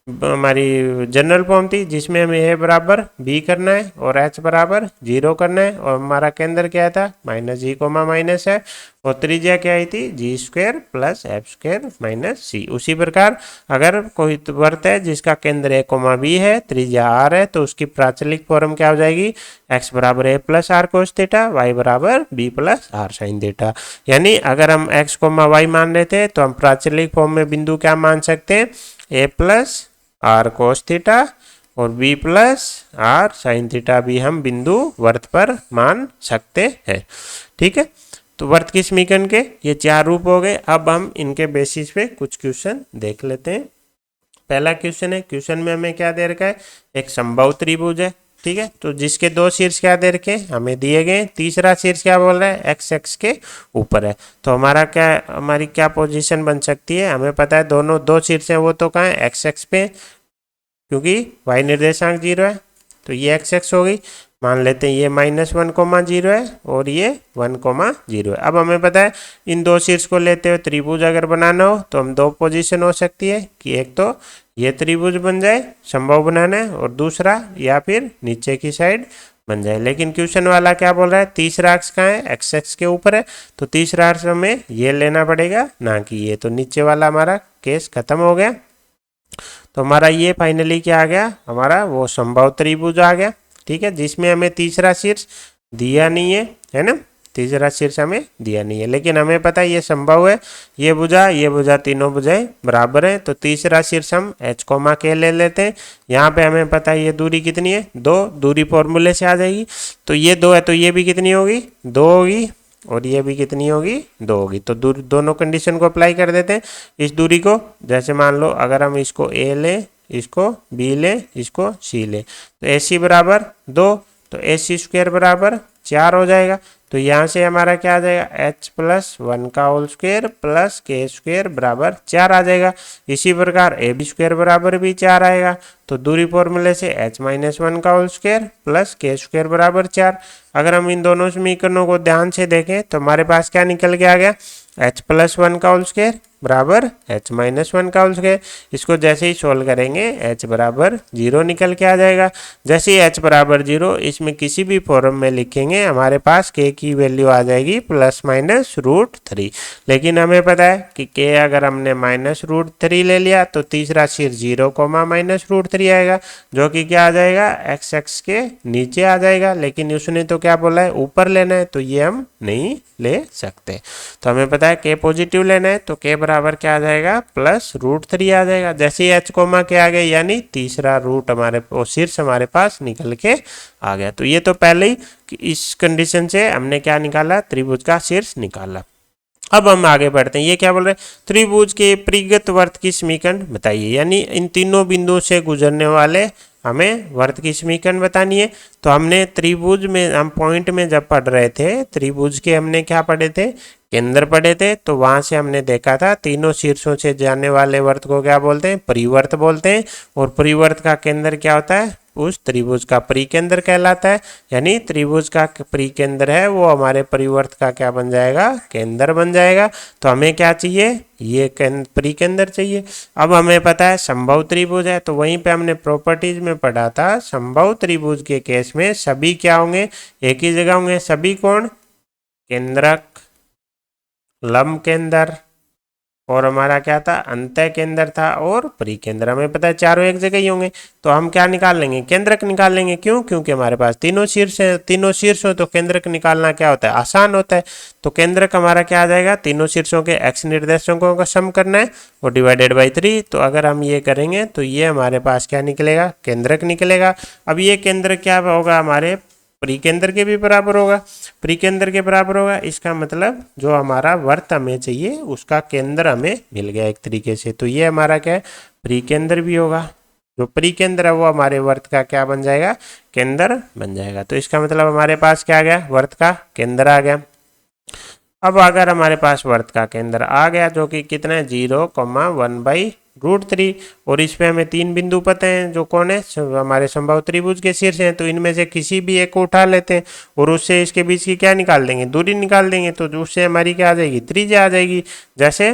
हमारी जनरल फॉर्म थी, जिसमें हमें a बराबर b करना है और h बराबर 0 करना है, और हमारा केंद्र क्या था, माइनस जी कोमा माइनस है, और त्रिज्या क्या आई थी, G square plus F square minus C. उसी प्रकार अगर कोई वर्त है जिसका केंद्र a, b है, त्रिज्या r है, तो उसकी प्राचलिक फॉर्म क्या हो जाएगी, x बराबर a plus r cos theta, y बराबर b plus r sine theta. यानी अगर हम x, y मान लेते हैं तो हम प्राचलिक फॉर्म में बिंदु क्या मान सकते हैं, a plus r cos theta और b plus r sine theta भी हम बिंदु वर्त पर मान सकते हैं। ठीक है, तो वर्त की समीकरण के ये 4 रूप हो गए। अब हम इनके बेसिस पे कुछ क्वेश्चन देख लेते हैं। पहला क्वेश्चन है, क्वेश्चन में हमें क्या दे रखा है, एक समबाहु त्रिभुज है। ठीक है, तो जिसके 2 शीर्ष क्या दे रखे हमें दिए गए, तीसरा शीर्ष क्या बोल रहा है, एक्स एक्स के ऊपर है। तो हमारी क्या पोजीशन बन सकती है, हमें पता है दोनों 2 शीर्ष हैं वो तो कहाँ है, एक्स एक्स पे, क्योंकि y निर्देशांक 0 है, तो ये एक्स एक्स हो गई। मान लेते हैं ये -1,0 है और ये 1,0 है। अब हमें पता है इन 2 शीर्ष को लेते हुए त्रिभुज अगर बनाना हो तो हम 2 पोजीशन हो सकती है, कि एक तो ये त्रिभुज बन जाए, संभव बनाना है, और दूसरा या फिर नीचे की साइड बन जाए। लेकिन क्वेश्चन वाला क्या बोल रहा है, तीसरा अक्ष कहाँ है, एक्स एक्स के ऊपर है, तो तीसरा अक्ष हमें ये लेना पड़ेगा, ना कि ये। तो नीचे वाला हमारा केस खत्म हो गया। तो हमारा ये फाइनली क्या आ गया, हमारा वो संभव त्रिभुज आ गया। ठीक है, जिसमें हमें तीसरा शीर्ष दिया नहीं है ना, तीसरा शीर्ष हमें दिया नहीं है, लेकिन हमें पता है ये संभव है, ये भुजा तीनों भुजाएं बराबर है। तो तीसरा शीर्ष हम h, k ले लेते हैं। यहाँ पे हमें पता है ये दूरी कितनी है, 2, दूरी फॉर्मूले से आ जाएगी। तो ये 2 है, तो ये भी कितनी होगी, 2 होगी, और ये भी कितनी होगी, 2 होगी। तो दोनों कंडीशन को अप्लाई कर देते हैं इस दूरी को। जैसे मान लो अगर हम इसको a लें, इसको b लें, इसको c लें, तो ac बराबर 2, तो ac स्क्वायर बराबर 4 हो जाएगा। तो यहाँ से हमारा क्या आ जाएगा, h प्लस 1 का whole square plus k square बराबर 4 आ जाएगा। इसी प्रकार ab स्क्वायर बराबर भी 4 आएगा। तो दूरी फॉर्मूले से h माइनस 1 का whole square plus k square बराबर 4। अगर हम इन दोनों समीकरणों को ध्यान से देखें तो हमारे पास क्या निकल के आ गया, h प्लस 1 का होल स्क्वायर बराबर h माइनस 1 का होल स्क्वायर। इसको जैसे ही सोल्व करेंगे h बराबर 0 निकल के आ जाएगा। जैसे ही h बराबर 0 इसमें किसी भी फॉर्म में लिखेंगे, हमारे पास k की वैल्यू आ जाएगी +-√3। लेकिन हमें पता है कि k अगर हमने -√3 ले लिया तो तीसरा शीर्ष 0, -√3 आएगा, जो कि क्या आ जाएगा, x एक्स के नीचे आ जाएगा। लेकिन उसने तो क्या बोला है, ऊपर लेना है, तो ये हम नहीं ले सकते। तो हमें पता है k पॉजिटिव लेना है, तो k बराबर क्या आ जाएगा, प्लस रूट 3 आ जाएगा। जैसे ही h कोमा के आ गए यानी तीसरा रूट हमारे शीर्ष हमारे पास निकल के आ गया। तो ये तो पहले ही इस कंडीशन से हमने क्या निकाला, त्रिभुज का शीर्ष निकाला। अब हम आगे बढ़ते हैं। ये क्या बोल रहे हैं, त्रिभुज के परिगत वर्त की समीकरण बताइए, यानी इन तीनों बिंदुओं से गुजरने वाले हमें वर्त की समीकरण बतानी है। तो हमने त्रिभुज में, हम पॉइंट में जब पढ़ रहे थे त्रिभुज के, हमने क्या पढ़े थे, केंद्र पढ़े थे। तो वहां से हमने देखा था तीनों शीर्षों से जाने वाले वर्त को क्या बोलते हैं, परिवर्त बोलते हैं। और परिवर्त का केंद्र क्या होता है, उस त्रिभुज का परिकेंद्र कहलाता है। यानी त्रिभुज का परिकेंद्र है वो हमारे परिवर्त का क्या बन जाएगा, केंद्र बन जाएगा। तो हमें क्या चाहिए, ये परिकेंद्र चाहिए। अब हमें पता है संभव त्रिभुज है, तो वहीं पे हमने प्रॉपर्टीज में पढ़ा था संभव त्रिभुज के केस में सभी क्या होंगे, एक ही जगह होंगे। सभी कौन, केंद्रक, लंब केंद्र और हमारा क्या था, अंतः केंद्र था और परिकेंद्र। हमें पता है चारों एक जगह ही होंगे। तो हम क्या निकाल लेंगे, केंद्रक निकाल लेंगे। क्यों, क्योंकि हमारे पास तीनों शीर्ष हैं, तीनों शीर्ष हो तो केंद्रक निकालना क्या होता है, आसान होता है। तो केंद्रक हमारा क्या आ जाएगा, तीनों शीर्षों के एक्स निर्देशांकों का सम करना है और डिवाइडेड बाई 3। तो अगर हम ये करेंगे तो ये हमारे पास क्या निकलेगा, केंद्रक निकलेगा। अब ये केंद्र क्या होगा, हमारे परिकेंद्र के भी बराबर होगा, परिकेंद्र के बराबर होगा। इसका मतलब जो हमारा वर्त हमें चाहिए उसका केंद्र हमें मिल गया एक तरीके से। तो ये हमारा क्या है, परिकेंद्र भी होगा। जो परिकेंद्र है वो हमारे वर्त का क्या बन जाएगा, केंद्र बन जाएगा। तो इसका मतलब हमारे पास क्या आ गया, वर्त का केंद्र आ गया। अब अगर हमारे पास वर्त का केंद्र आ गया जो कि कितना है, 0,1/√3, और इस पे हमें तीन बिंदु पता हैं जो कौन है, हमारे संभव त्रिभुज के शीर्ष हैं। तो इनमें से किसी भी एक को उठा लेते हैं और उससे इसके बीच की क्या निकाल देंगे, दूरी निकाल देंगे। तो उससे हमारी क्या आ जाएगी, त्रिज्या आ जाएगी। जैसे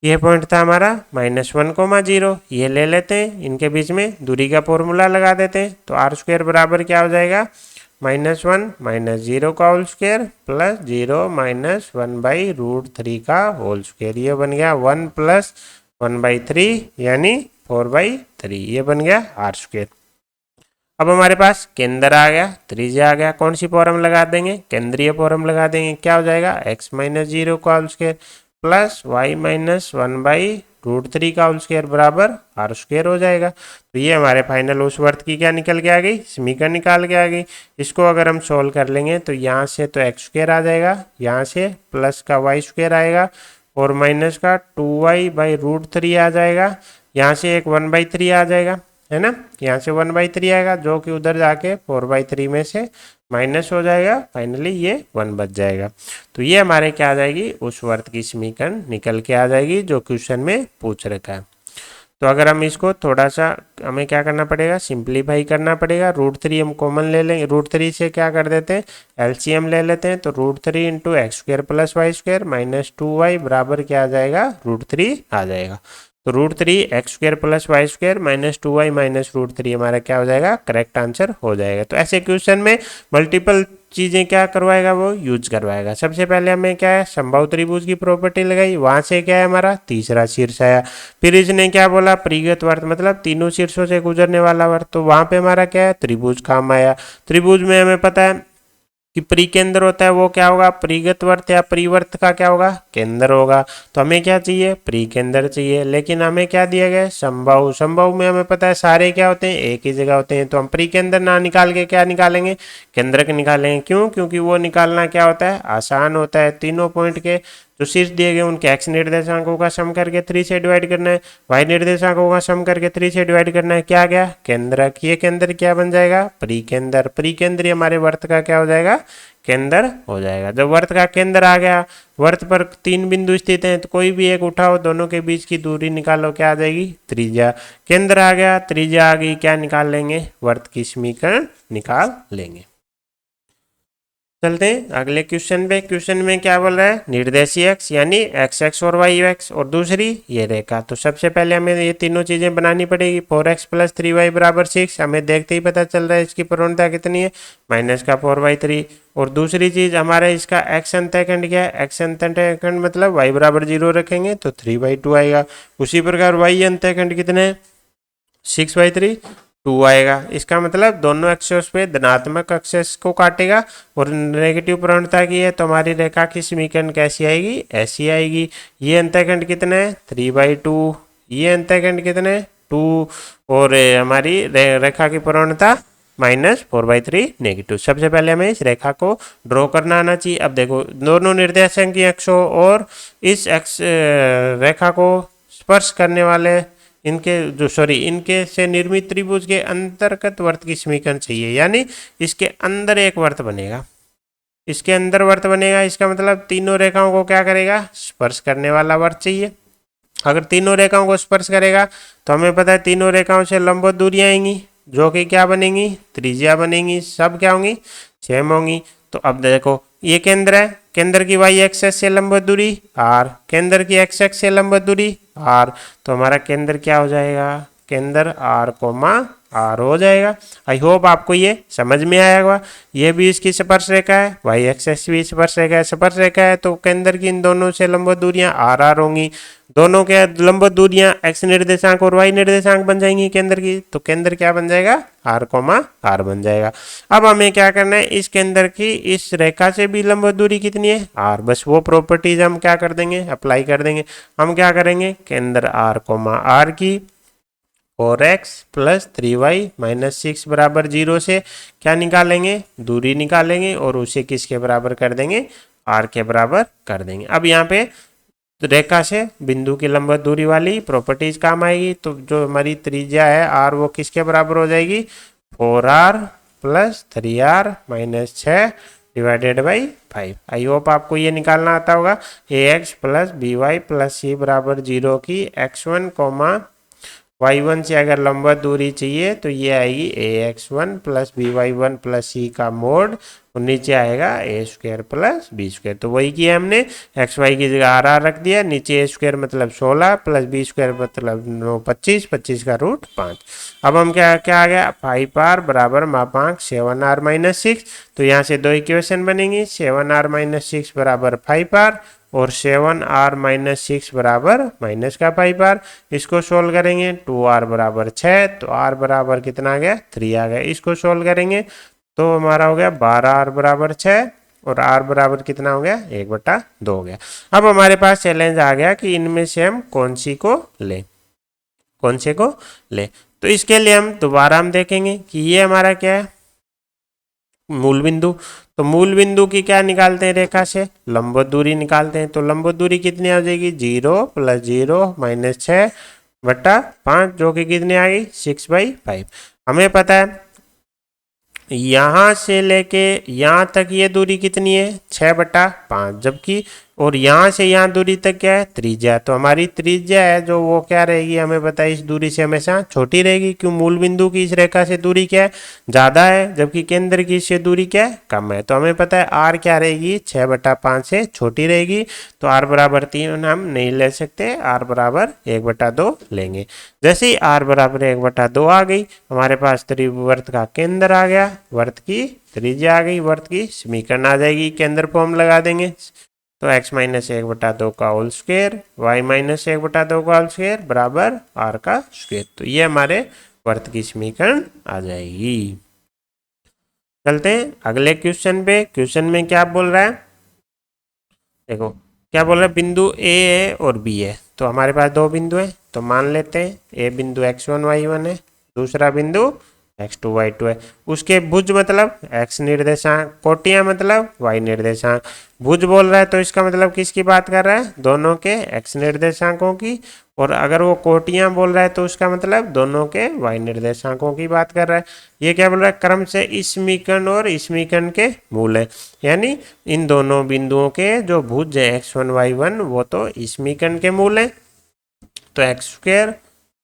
ये पॉइंट था हमारा -1,0, ये ले लेते हैं, इनके बीच में दूरी का फॉर्मूला लगा देते हैं। तो r² बराबर क्या हो जाएगा, -1 - 0 का होल स्क्वायर प्लस 0 - 1/√3 का होल स्क्वायर। ये बन गया 1 + 1/3 यानी 4/3। ये बन गया r²। अब हमारे पास केंद्र आ गया, त्रिज्या आ गया। कौन सी फॉर्म लगा देंगे, केंद्रीय फॉर्म लगा देंगे। क्या हो जाएगा, x - 0 का होल स्क्वायर प्लस y - 1/√3 का होल स्क्वायर बराबर r² हो जाएगा। तो ये हमारे फाइनल उस वर्त की क्या निकल के आ गई, समीकरण निकाल के आ गई। इसको अगर हम सोल्व कर लेंगे तो यहाँ से तो x² आ जाएगा, यहाँ से प्लस का y² आएगा और माइनस का 2y/√3 आ जाएगा। यहाँ से एक 1/3 आ जाएगा, है ना, यहाँ से 1/3 आएगा जो कि उधर जाके 4/3 में से माइनस हो जाएगा। फाइनली ये 1 बच जाएगा। तो ये हमारे क्या आ जाएगी, उस वर्त की समीकरण निकल के आ जाएगी जो क्वेश्चन में पूछ रखा है। तो अगर हम इसको थोड़ा सा, हमें क्या करना पड़ेगा, सिंप्लीफाई करना पड़ेगा। √3 हम कॉमन ले लेंगे, √3 से क्या कर देते हैं, एलसीएम ले लेते हैं। तो √3 × x² + y² - 2y बराबर क्या आ जाएगा, √3 आ जाएगा। तो √3 x² + y² - 2y - √3 हमारा क्या हो जाएगा, करेक्ट आंसर हो जाएगा। तो ऐसे क्वेश्चन में मल्टीपल चीज़ें क्या करवाएगा, वो यूज करवाएगा। सबसे पहले हमें क्या है, संभव त्रिभुज की प्रॉपर्टी लगाई, वहां से क्या है हमारा तीसरा शीर्ष आया। फिर इसने क्या बोला, परिगत वर्त मतलब तीनों शीर्षों से गुजरने वाला वर्त। तो वहां पे हमारा क्या है, त्रिभुज काम आया। त्रिभुज में हमें पता है कि परिकेंद्र होता है वो क्या होगा, परिगत वर्त या परिवर्त का क्या होगा, केंद्र होगा। तो हमें क्या चाहिए, परिकेंद्र चाहिए। लेकिन हमें क्या दिया गया, संभव। संभव में हमें पता है सारे क्या होते हैं, एक ही जगह होते हैं। तो हम परिकेंद्र ना निकाल के क्या निकालेंगे, केंद्रक निकालेंगे। क्यों, क्योंकि वो निकालना क्या होता है, आसान होता है। तीनों पॉइंट के जो शीर्ष दिए गए उनके x निर्देशांकों का सम करके 3 से डिवाइड करना है, y निर्देशांकों का सम करके 3 से डिवाइड करना है। क्या गया, केंद्रक। ये केंद्र क्या बन जाएगा, परिकेंद्र। परिकेंद्र हमारे वर्त का क्या हो जाएगा, केंद्र हो जाएगा। जब वर्त का केंद्र आ गया, वर्त पर तीन बिंदु स्थित हैं तो कोई भी एक उठाओ, दोनों के बीच की दूरी निकालो, क्या आ जाएगी, त्रिज्या। केंद्र आ गया, त्रिज्या आ गई, क्या निकाल लेंगे, वर्त की समीकरण निकाल लेंगे। चलते हैं अगले क्वेश्चन पे। क्वेश्चन में क्या बोल रहा है, निर्देशीय अक्ष यानी x और y अक्ष और दूसरी ये रेखा। तो सबसे पहले हमें ये तीनों चीजें बनानी पड़ेगी। 4x + 3y = 6 हमें देखते ही पता चल रहा है इसकी पूर्णता कितनी है, -4/3। और दूसरी चीज हमारे इसका x अंतःखंड क्या है, x अंतःखंड मतलब y = 0 रखेंगे तो 3/2 आएगा। उसी प्रकार y अंतःखंड कितने हैं, 6/3 2 आएगा। इसका मतलब दोनों एक्सेस पे धनात्मक एक्सेस को काटेगा और नेगेटिव प्रवणता की है, तो हमारी रेखा की समीकरण कैसी आएगी, ऐसी आएगी। ये अंतःखंड कितने हैं, 3/2, ये अंतःखंड कितने, 2, और हमारी रेखा की प्रवणता -4/3 नेगेटिव। सबसे पहले हमें इस रेखा को ड्रॉ करना आना चाहिए। अब देखो दोनों निर्देशांक की अक्षों और इस रेखा को स्पर्श करने वाले इनके से निर्मित त्रिभुज के अंतर्गत वर्त की समीकरण चाहिए, यानी इसके अंदर एक वर्त बनेगा, इसके अंदर वर्त बनेगा। इसका मतलब तीनों रेखाओं को क्या करेगा, स्पर्श करने वाला वर्त चाहिए। अगर तीनों रेखाओं को स्पर्श करेगा तो हमें पता है तीनों रेखाओं से लंबवत दूरियां आएंगी, जो कि क्या बनेंगी, त्रिज्या बनेंगी, सब क्या होंगी, सेम होंगी। तो अब देखो ये केंद्र है, केंद्र की वाई एक्सेस से लंबवत दूरी r, केंद्र की एक्स एक्स से लंबवत दूरी r, तो हमारा केंद्र क्या हो जाएगा, केंद्र r, हो जाएगा। आई होप आपको ये समझ में आया होगा। ये भी इसकी स्पर्श रेखा है, वाई एक्सेस भी स्पर्श रेखा है, स्पर्श रेखा है तो केंद्र की इन दोनों से लंबवत दूरियां r होंगी। दोनों के लंबवत दूरियां x निर्देशांक और y निर्देशांक बन जाएंगी केंद्र की, तो केंद्र क्या बन जाएगा, r बन जाएगा। अब हमें क्या करना है, इस केंद्र की इस रेखा से भी लंबवत दूरी कितनी है, r, बस वो प्रॉपर्टीज हम क्या कर देंगे, अप्लाई कर देंगे। हम क्या करेंगे, केंद्र r की 4x + 3y - 6 बराबर 0 से क्या निकालेंगे, दूरी निकालेंगे और उसे किसके बराबर कर देंगे, r के बराबर कर देंगे। अब यहाँ पे रेखा से बिंदु की लंबवत दूरी वाली प्रॉपर्टीज काम आएगी। तो जो हमारी त्रिज्या है r, वो किसके बराबर हो जाएगी, 4r + 3r - 6 divided by 5। I hope आपको ये निकालना आता होगा। ax + by + c बराबर 0 की x1, y1 से अगर लंबवत दूरी चाहिए तो ये आएगी ax1 + by1 + c का मोड, और नीचे आएगा a² + b²। तो वही किया हमने, xy की जगह r रख दिया, नीचे a² मतलब 16 + b² मतलब 25, 25 का रूट 5। अब हम क्या क्या आ गया, 5r बराबर मापांक 7r - 6। तो यहाँ से दो इक्वेशन बनेंगी, 7r - 6 बराबर 5r और 7r - 6 बराबर -5r। इसको सोल्व करेंगे, 2r बराबर 6, तो r बराबर कितना आ गया, 3 आ गया। इसको सोल्व करेंगे तो हमारा हो गया 12r बराबर 6 और r बराबर कितना हो गया, 1/2 हो गया। अब हमारे पास चैलेंज आ गया कि इनमें से हम कौन सी को लें, कौन से को लें। तो इसके लिए हम दोबारा हम देखेंगे कि ये हमारा क्या है, मूल बिंदु। तो मूल बिंदु की क्या निकालते हैं, रेखा से लंबवत दूरी निकालते हैं। तो लंबवत दूरी कितनी आ जाएगी, 0 + 0 - 6/5, जो कि कितनी आ गई, 6/5। हमें पता है यहाँ से लेके यहाँ तक ये दूरी कितनी है, 6/5, जबकि और यहाँ से यहाँ दूरी तक क्या है, त्रिज्या। तो हमारी त्रिज्या है जो वो क्या रहेगी, हमें पता है इस दूरी से हमेशा छोटी रहेगी। क्यों, मूल बिंदु की इस रेखा से दूरी क्या है, ज़्यादा है, जबकि केंद्र की इससे दूरी क्या है, कम है। तो हमें पता है r क्या रहेगी, 6/5 से छोटी रहेगी। तो r बराबर 3 हम नहीं ले सकते, r बराबर 1/2 लेंगे। जैसे ही r बराबर 1/2 आ गई, हमारे पास त्रिवर्त का केंद्र आ गया, वर्त की त्रिज्या आ गई, वर्त की समीकरण आ जाएगी, केंद्र को हम लगा देंगे। तो x - 1/2 का होल स्क्वायर, y - 1/2 का होल स्क्वायर बराबर r का स्क्वायर। तो ये हमारे वर्त की समीकरण आ जाएगी। चलते हैं अगले क्वेश्चन पे। क्वेश्चन में क्या बोल रहा है, देखो क्या बोल रहा है, बिंदु A है और B है। तो हमारे पास दो बिंदु हैं, तो मान लेते हैं A बिंदु x1 y1 है, दूसरा बिंदु x2 y2 है। उसके भुज मतलब x निर्देशांक, कोटियां मतलब y निर्देशांक। भुज बोल रहा है तो इसका मतलब किसकी बात कर रहा है, दोनों के x निर्देशांकों की। और अगर वो कोटियां बोल रहा है तो उसका मतलब दोनों के y निर्देशांकों की बात कर रहा है। ये क्या बोल रहा है, क्रम से इस समीकरण और इस समीकरण के मूल है, यानी इन दोनों बिंदुओं के जो भुज है x1 y1 वो तो इस समीकरण के मूल है। तो x²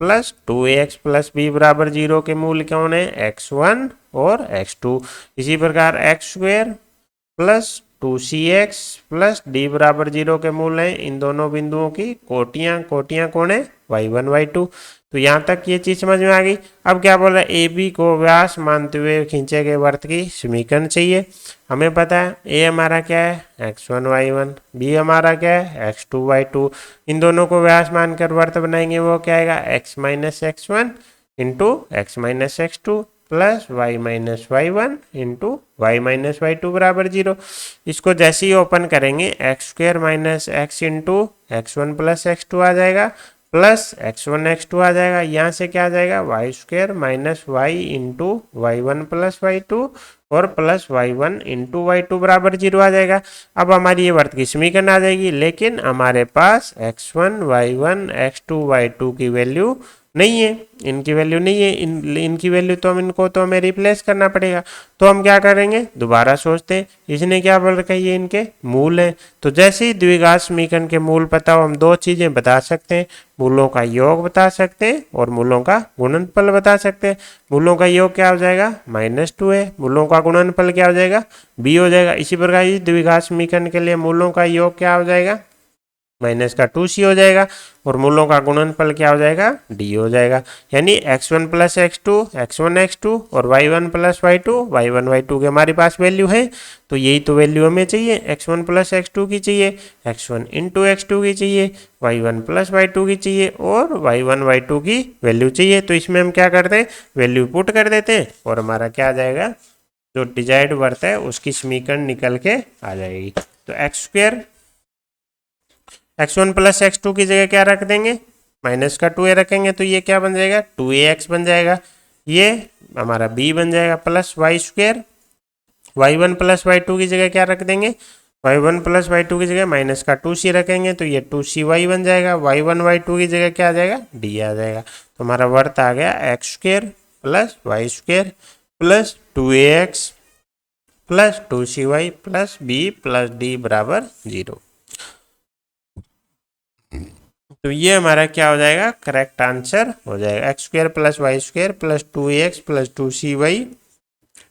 + 2ax + b बराबर 0 के मूल कौन है, x1 और x2। इसी प्रकार x² + 2cx + d बराबर 0 के मूल हैं इन दोनों बिंदुओं की कोटियां, कोटियां कौन है, y1 y2। तो यहाँ तक ये चीज समझ में आ गई। अब क्या बोल रहा है, ए बी को व्यास मानते हुए खींचे गए वर्त की समीकरण चाहिए। हमें पता है ए हमारा क्या है, x1 y1, बी हमारा क्या है, x2 y2। इन दोनों को व्यास मानकर वर्त बनाएंगे, वो क्या आएगा, x - x1 into x minus x two plus Y minus Y one into Y minus Y two बराबर 0। इसको जैसे ही ओपन करेंगे X square minus X into X one plus X two आ जाएगा plus X one X two आ जाएगा। यहाँ से क्या आ जाएगा Y square minus Y into Y one plus Y two और plus Y one into Y two बराबर 0 आ जाएगा। अब हमारी ये वर्त की समीकरण आ जाएगी, लेकिन हमारे पास X one Y one X two Y two की वैल्यू नहीं है, इनकी वैल्यू नहीं है, इनकी वैल्यू तो इनको तो हमें रिप्लेस करना पड़ेगा। तो हम क्या करेंगे, दोबारा सोचते हैं, इसने क्या बोल रखा है, ये इनके मूल हैं। तो जैसे ही द्विघात समीकरण के मूल पता हो हम दो चीजें बता सकते हैं, मूलों का योग बता सकते हैं और मूलों का गुणनफल बता सकते हैं। मूलों का योग क्या हो जाएगा -2 है, मूलों का गुणनफल क्या हो जाएगा b हो जाएगा। इसी प्रकार इस द्विघात समीकरण के लिए मूलों का योग क्या हो जाएगा माइनस का 2c हो जाएगा और मूलों का गुणनफल क्या हो जाएगा d हो जाएगा। यानी x1 plus x2 x1 x2 और y1 plus y2 y1 y2 के हमारे पास वैल्यू है। तो यही तो वैल्यू हमें चाहिए, x1 प्लस x2 की चाहिए, x1 इंटू x2 की चाहिए, y1 प्लस y2 की चाहिए और y1 y2 की वैल्यू चाहिए। तो इसमें हम क्या करते हैं, वैल्यू पुट कर देते हैं और हमारा क्या आ जाएगा, जो डिजायर्ड वर्त है उसकी समीकरण निकल के आ जाएगी। तो x square x1 plus x2 की जगह क्या रख देंगे माइनस का 2a रखेंगे, तो ये क्या बन जाएगा 2ax बन जाएगा। ये हमारा b बन जाएगा plus y square, y1 plus y2 की जगह क्या रख देंगे, y1 प्लस y2 की जगह माइनस का 2c रखेंगे, तो ये 2cy बन जाएगा। y1 y2 की जगह क्या आ जाएगा d आ जाएगा। तो हमारा वर्त आ गया x square plus y square plus 2ax plus 2cy plus b plus d बराबर 0। तो ये हमारा क्या हो जाएगा, करेक्ट आंसर हो जाएगा। X square plus y square plus 2ax plus 2cy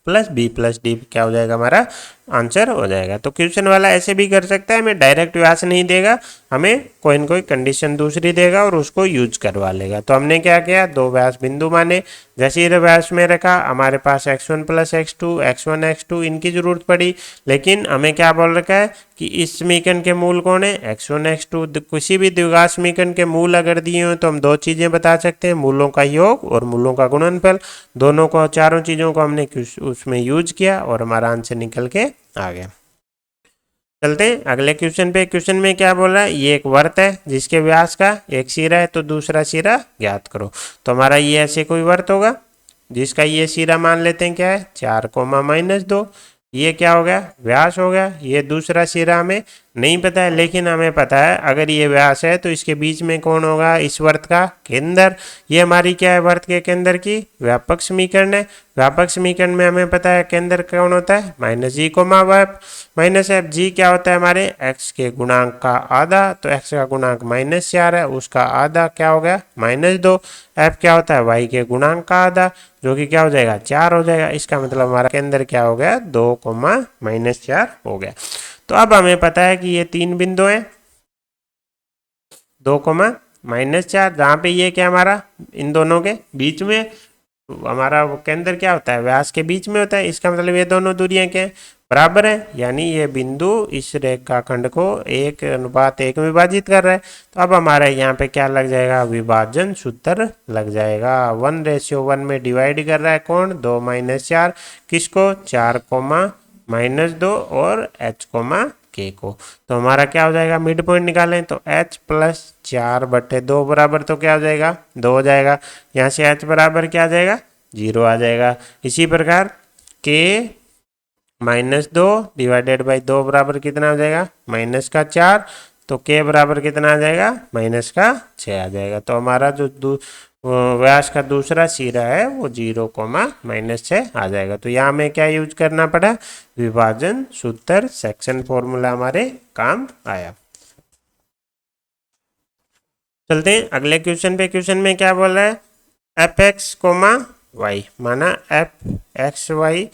plus b plus d क्या हो जाएगा, हमारा आंसर हो जाएगा। तो क्वेश्चन वाला ऐसे भी कर सकता है, हमें डायरेक्ट व्यास नहीं देगा, हमें कोई न कोई कंडीशन दूसरी देगा और उसको यूज करवा लेगा। तो हमने क्या किया, दो व्यास बिंदु माने, जैसे ये व्यास में रखा, हमारे पास x1 plus x2 x1 x2 इनकी जरूरत पड़ी, लेकिन हमें क्या बोल रखा है कि इस समीकरण के मूल कौन है x1 x2। किसी भी द्विघात समीकरण के मूल अगर दिए हो तो हम दो चीजें बता सकते हैं, मूलों का योग और मूलों का गुणनफल। दोनों को, चारों चीजों को हमने उसमें यूज किया और हमारा आंसर निकल के आ गया। चलते हैं अगले क्वेश्चन पे। क्वेश्चन में क्या बोल रहा है, ये एक वर्त है जिसके व्यास का एक सिरा है तो दूसरा सिरा ज्ञात करो। तो हमारा ये ऐसे कोई वर्त होगा जिसका ये सिरा मान लेते हैं क्या है 4, -2, ये क्या हो गया व्यास हो गया। ये दूसरा सिरा हमें नहीं पता है, लेकिन हमें पता है अगर ये व्यास है तो इसके बीच में कौन होगा, इस वर्त का केंद्र। ये हमारी क्या है, वर्त के केंद्र की व्यापक समीकरण है। व्यापक समीकरण में हमें पता है केंद्र कौन होता है -g, -f। g क्या होता है हमारे x के गुणांक का आधा, तो x का गुणांक -4 है, उसका आधा क्या हो गया -2। f क्या होता है y के गुणांक का आधा, जो कि क्या हो जाएगा 4 हो जाएगा। इसका मतलब हमारा केंद्र क्या हो गया 2, -4 हो गया। तो अब हमें पता है कि ये तीन बिंदु हैं 2, -4, जहाँ पे ये क्या हमारा इन दोनों के बीच में हमारा वो केंद्र क्या होता है व्यास के बीच में होता है। इसका मतलब ये दोनों दूरियां क्या है बराबर है, यानी ये बिंदु इस रेखाखंड को 1:1 में विभाजित कर रहा है। तो अब हमारा यहाँ पे क्या लग जाएगा, विभाजन सूत्र लग जाएगा। 1:1 में डिवाइड कर रहा है कौन 2, -4 किसको 4, -2 और h, k को। तो हमारा क्या हो जाएगा, मिड पॉइंट निकालें तो h प्लस 4/2 बराबर तो क्या हो जाएगा 2 हो जाएगा। यहाँ से h बराबर क्या आ जाएगा 0 आ जाएगा। इसी प्रकार k -2 डिवाइडेड बाई 2 बराबर कितना हो जाएगा -4, तो k बराबर कितना आ जाएगा -6 आ जाएगा। तो हमारा जो व्यास का दूसरा सिरा है वो 0, -6 आ जाएगा। तो यहाँ में क्या यूज करना पड़ा, विभाजन सूत्र सेक्शन फॉर्मूला हमारे काम आया। चलते हैं अगले क्वेश्चन पे। क्वेश्चन में क्या बोल रहा है, fx, y माना fx, y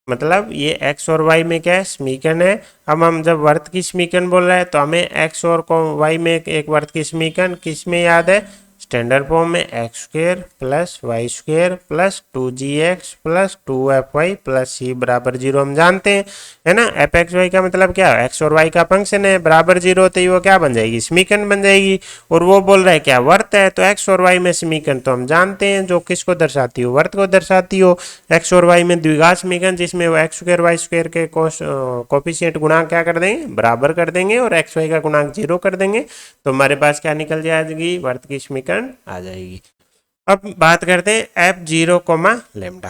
मतलब ये x और y में क्या है समीकरण है। अब हम जब वर्त की समीकरण बोल रहे हैं तो हमें x और y में एक वर्त की समीकरण किस में याद है, स्टैंडर्ड फॉर्म में X square plus Y square plus 2gx plus 2fy plus C बराबर 0 हम जानते हैं, है ना। एफ एक्स वाई का मतलब क्या है, एक्स और वाई का फंक्शन है, बराबर 0 होते ही वो क्या बन जाएगी, समीकरण बन जाएगी। और वो बोल रहा है क्या, वर्त है, तो एक्स और वाई में समीकरण तो हम जानते हैं जो किसको दर्शाती हो, वर्त को दर्शाती हो। एक्स और वाई में द्विघात समीकरण जिसमें वो एक्स स्क्वेयर वाई स्क्वेयर के कोफिशिएंट गुणांक क्या कर देंगे, बराबर कर देंगे, और एक्स वाई का गुणांक 0 कर देंगे, तो हमारे पास क्या निकल जाएगी, वर्त की समीकरण आ जाएगी। अब बात करते हैं f 0 comma lambda.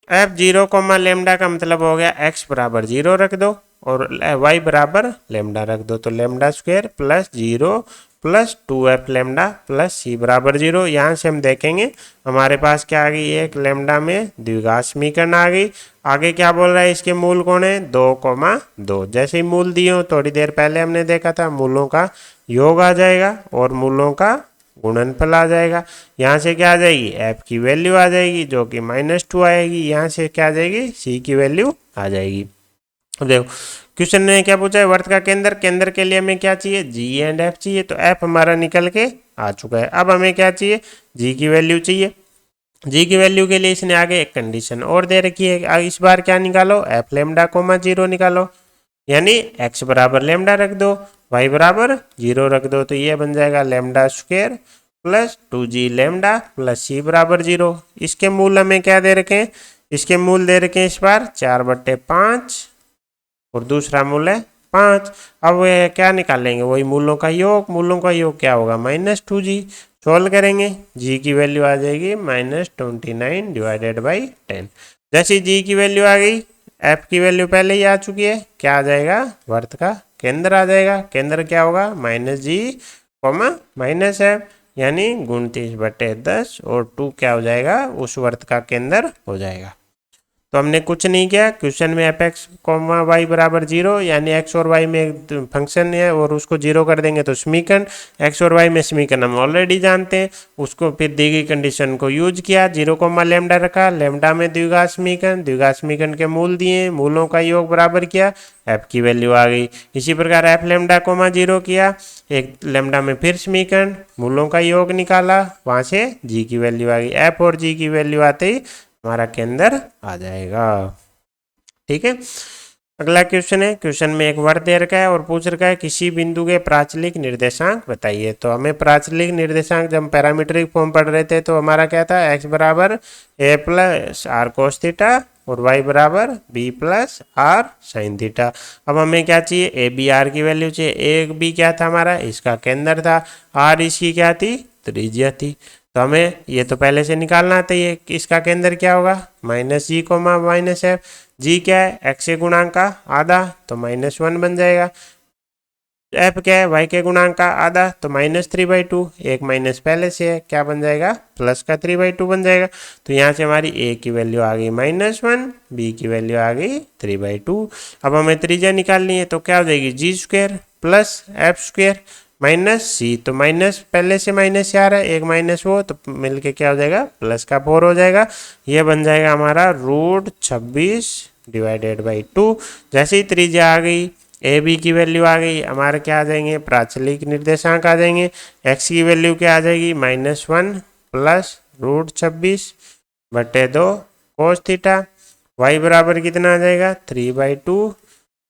F 0 comma lambda का मतलब हो गया एक्स बराबर 0 रख दो और वाई बराबर लेमडा रख दो, तो lambda square plus 0 plus 2f lambda plus C बराबर 0। यहाँ से हम देखेंगे हमारे पास क्या आ गई, एक लेमडा में द्विघात समीकरण आ गई। आगे क्या बोल रहा है, इसके मूल कौन है, 2,2। जैसे ही मूल दिए हो, थोड़ी देर पहले हमने देखा था, मूलों का योग आ जाएगा और मूलों का गुणनफल आ जाएगा। यहाँ से क्या आ जाएगी, f की वैल्यू आ जाएगी जो कि -2 आएगी। यहाँ से क्या आ जाएगी, c की वैल्यू आ जाएगी। अब देखो क्वेश्चन ने क्या पूछा है, वर्त का केंद्र, केंद्र के लिए हमें क्या चाहिए, g एंड f चाहिए, तो f हमारा निकल के आ चुका है। अब हमें क्या चाहिए, g की वैल्यू चाहिए। g की वैल्यू के लिए इसने आगे एक कंडीशन और दे रखी है, इस बार क्या निकालो, f लेमडा कोमा 0 निकालो, यानी x बराबर लेमडा रख दो, y बराबर 0 रख दो, तो ये बन जाएगा lambda square plus 2g lambda plus c बराबर 0। इसके मूल हमें क्या दे रखे हैं, इसके मूल दे रखे हैं इस बार 4/5 और दूसरा मूल है 5। अब क्या निकालेंगे, वही मूलों का योग, मूलों का योग क्या होगा, -2g। सोल्व करेंगे, g की वैल्यू आ जाएगी -29 डिवाइडेड बाई 10। जैसे g की वैल्यू आ गई, f की वैल्यू पहले ही आ चुकी है, क्या आ जाएगा, वर्त का केंद्र आ जाएगा। केंद्र क्या होगा, -g -f, यानी 29/10 और 2 क्या हो जाएगा, उस वर्त का केंद्र हो जाएगा। तो हमने कुछ नहीं किया, क्वेश्चन में एफ एक्स कोमा वाई बराबर 0, यानी एक्स और वाई में फंक्शन है और उसको 0 कर देंगे तो समीकरण, एक्स और वाई में समीकरण हम ऑलरेडी जानते हैं, उसको फिर दी गई कंडीशन को यूज किया, 0 कोमा लेमडा रखा, लेमडा में द्विघात समीकरण, द्विघात समीकरण के मूल दिए, मूलों का योग बराबर किया, एफ की वैल्यू आ गई। इसी प्रकार एफ लेमडा कोमा 0 किया, एक लेमडा में फिर समीकरण, मूलों का योग निकाला, वहां से जी की वैल्यू आ गई। एफ और जी की वैल्यू आते ही हमारा केंद्र आ जाएगा। ठीक है, अगला क्वेश्चन है, क्वेश्चन में एक वर्ग दे रखा है और पूछ रखा है किसी बिंदु के प्राचलिक निर्देशांक बताइए। तो हमें प्राचलिक निर्देशांक जब पैरामीट्रिक फॉर्म पढ़ रहे थे तो हमारा क्या था, x बराबर a plus r cos theta और y बराबर b plus r sine theta. अब हमें क्या चाहिए, ए बी आर की वैल्यू चाहिए। ए बी क्या था हमारा, इसका केंद्र था, आर इसकी क्या थी, त्रिज्या थी। तो हमें ये तो पहले से निकालना था, ये इसका केंद्र क्या होगा, -g कोमा -f। g क्या है, x के गुणांक का आधा, तो -1 बन जाएगा। f क्या है, y के गुणांक का आधा, तो -3/2, एक माइनस पहले से है, क्या बन जाएगा, प्लस का 3/2 बन जाएगा। तो यहाँ से हमारी a की वैल्यू आ गई -1, b की वैल्यू आ गई 3/2। अब हमें त्रिज्या निकालनी है, तो क्या हो जाएगी, g square plus f square minus C, तो माइनस पहले से माइनस से आ रहा है, एक माइनस वो, तो मिलके क्या हो जाएगा, +4 हो जाएगा। ये बन जाएगा हमारा √26 डिवाइडेड बाई 2। जैसे ही त्रिज्या आ गई, ए बी की वैल्यू आ गई, हमारे क्या आ जाएंगे, प्राचलिक निर्देशांक आ जाएंगे। एक्स की वैल्यू क्या आ जाएगी, -1 प्लस √26/2 कोस थीटा। वाई बराबर कितना आ जाएगा, 3/2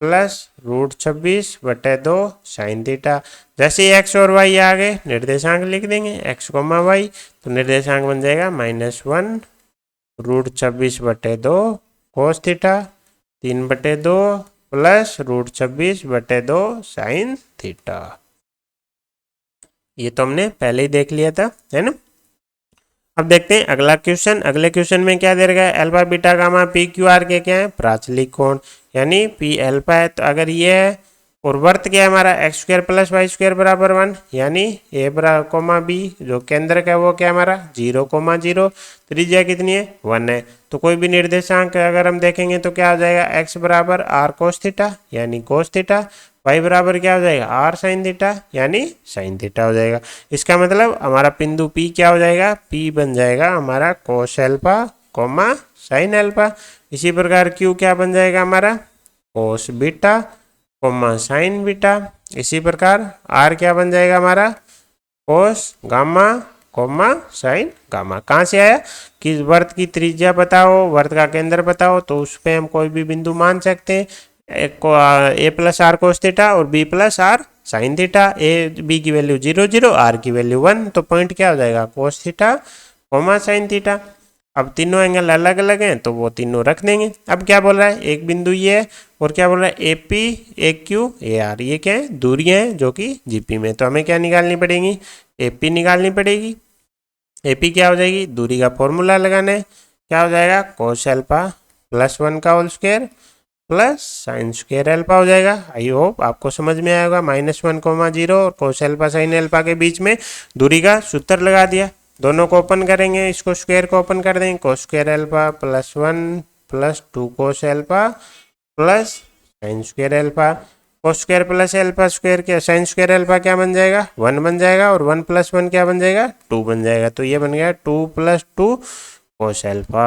प्लस √26/2 साइन थीटा। जैसे एक्स और वाई आ गए, निर्देशांक लिख देंगे, एक्स कोमा वाई, तो निर्देशांक बन जाएगा -1 √26/2 cos theta 3/2 plus √26/2 sine theta. ये तो हमने पहले ही देख लिया था, है ना। अब देखते हैं अगला क्वेश्चन। अगले क्वेश्चन में क्या दे रखा है, alpha beta gamma P Q R के क्या है, प्राचलिक कोण, यानी पी अल्फा है। तो अगर ये है और वर्त क्या है हमारा, x square plus y square बराबर 1, यानी ए कोमा बी जो केंद्र का है वो क्या हमारा 0,0, त्रिज्या कितनी है 1 है। तो कोई भी निर्देशांक अगर हम देखेंगे तो क्या हो जाएगा, एक्स बराबर आर कोस थीटा यानी कोस थीटा, वाई बराबर क्या हो जाएगा, आर साइन थीटा यानी साइन थीटा हो जाएगा। इसका मतलब हमारा बिंदु पी क्या हो जाएगा, पी बन जाएगा हमारा cos alpha coma sine alpha. इसी प्रकार क्यू क्या बन जाएगा हमारा, cos beta coma sign beta. इसी प्रकार आर क्या बन जाएगा हमारा, cos gamma coma sign gamma. कहाँ से आया कि वर्त की त्रिज्या बताओ, वर्त का केंद्र बताओ, तो उस पर हम कोई भी बिंदु मान सकते हैं। एक को a plus r cos theta और b plus r sine theta. A b की वैल्यू 0 0, आर की वैल्यू 1, तो पॉइंट क्या हो जाएगा cos theta comma sine theta. अब तीनों एंगल अलग अलग हैं तो वो तीनों रख देंगे। अब क्या बोल रहा है, एक बिंदु ये है और क्या बोल रहा है A P A Q A R, ये क्या है दूरियां हैं जो कि जीपी में। तो हमें क्या निकालनी पड़ेगी, ए पी निकालनी पड़ेगी। ए पी क्या हो जाएगी, दूरी का फॉर्मूला लगाना है, क्या हो जाएगा कोस एल्फा प्लस 1 का whole square plus sine square alpha हो जाएगा। आई होप आपको समझ में आएगा। -1, 0 और कोस एल्फा साइन एल्फा के बीच में दूरी का सूत्र लगा दिया। दोनों को ओपन करेंगे, इसको स्क्वायर को ओपन कर देंगे, cos square alpha plus 1 plus 2 कोस alpha plus sine square alpha. Cos square plus alpha square क्या, साइन स्क्वायर एल्फा क्या बन जाएगा 1 बन जाएगा, और 1 + 1 क्या बन जाएगा 2 बन जाएगा। तो ये बन गया 2 + 2 कोस एल्फा,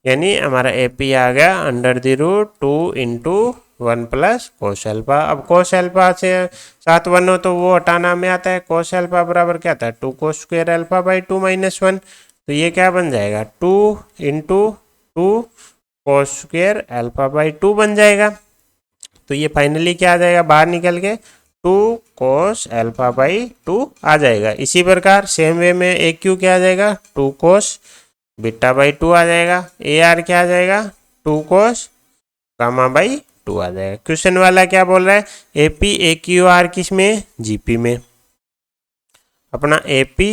यानी हमारा ए पी आ गया √2 × 1 + कोस एल्फा। अब कोस एल्फा से 7 1 हो तो वो हटाना में आता है। कोस एल्फा बराबर क्या था 2 कोस स्क्वायर एल्फा बाई 2 - 1, तो ये क्या बन जाएगा 2 × 2 कोस स्क्वायर एल्फा बाई 2 बन जाएगा। तो ये फाइनली क्या आ जाएगा बाहर निकल के 2 कोस एल्फा बाई 2 आ जाएगा। इसी प्रकार सेम वे में ए क्यू क्या आ जाएगा 2 कोस बीटा बाई 2 आ जाएगा। ए आर क्या आ जाएगा 2 कोस गामा बाई 2 आ जाएगा। क्वेश्चन वाला क्या बोल रहा है, A P A Q R किस में, जीपी में। अपना ए पी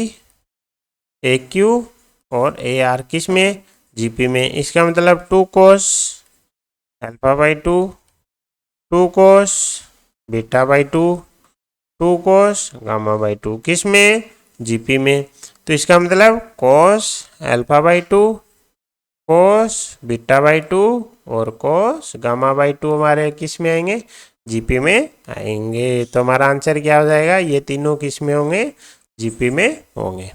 ए क्यू और ए आर किस में, जीपी में। इसका मतलब 2 कोस alpha by 2, 2 cos beta by 2, 2 cos gamma by 2 किस में, जीपी में। तो इसका मतलब कोस alpha by 2, cos beta by 2 और कोस गामा बाई 2 हमारे किस में आएंगे, जीपी में आएंगे। तो हमारा आंसर क्या हो जाएगा, ये तीनों किस में होंगे, जीपी में होंगे।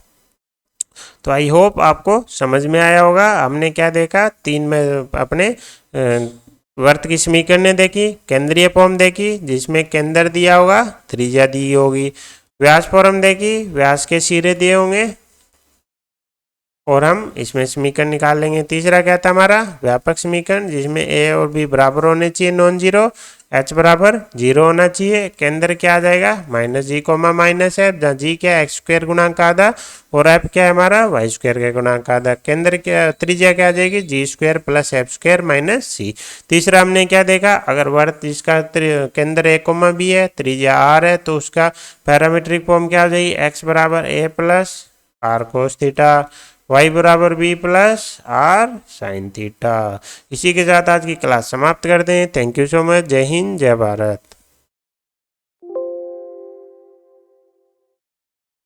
तो आई होप आपको समझ में आया होगा। हमने क्या देखा, 3 में अपने वर्त की समीकरण देखी, केंद्रीय फॉर्म देखी जिसमें केंद्र दिया होगा, त्रिज्या दी होगी, व्यास फॉर्म देखी, व्यास के सिरे दिए होंगे और हम इसमें समीकरण निकाल लेंगे। तीसरा क्या था हमारा व्यापक समीकरण, जिसमें ए और बी बराबर होने चाहिए, नॉन जीरो, एच बराबर 0 होना चाहिए। केंद्र क्या आ जाएगा -g, -f, जहाँ g क्या है x² गुणांक आधा और f क्या है हमारा y² के गुणांक आधा। केंद्र क्या, त्रिज्या क्या आ जाएगी g² + f² - c। तीसरा हमने क्या देखा, अगर वर्त जिसका केंद्र a, b है, त्रिज्या r है, तो उसका पैरामीट्रिक फॉर्म क्या हो जाएगी, x बराबर a + r cos theta, y बराबर b + r sin थीटा। इसी के साथ आज की क्लास समाप्त करते हैं। Thank you so much. जय हिंद, जय भारत।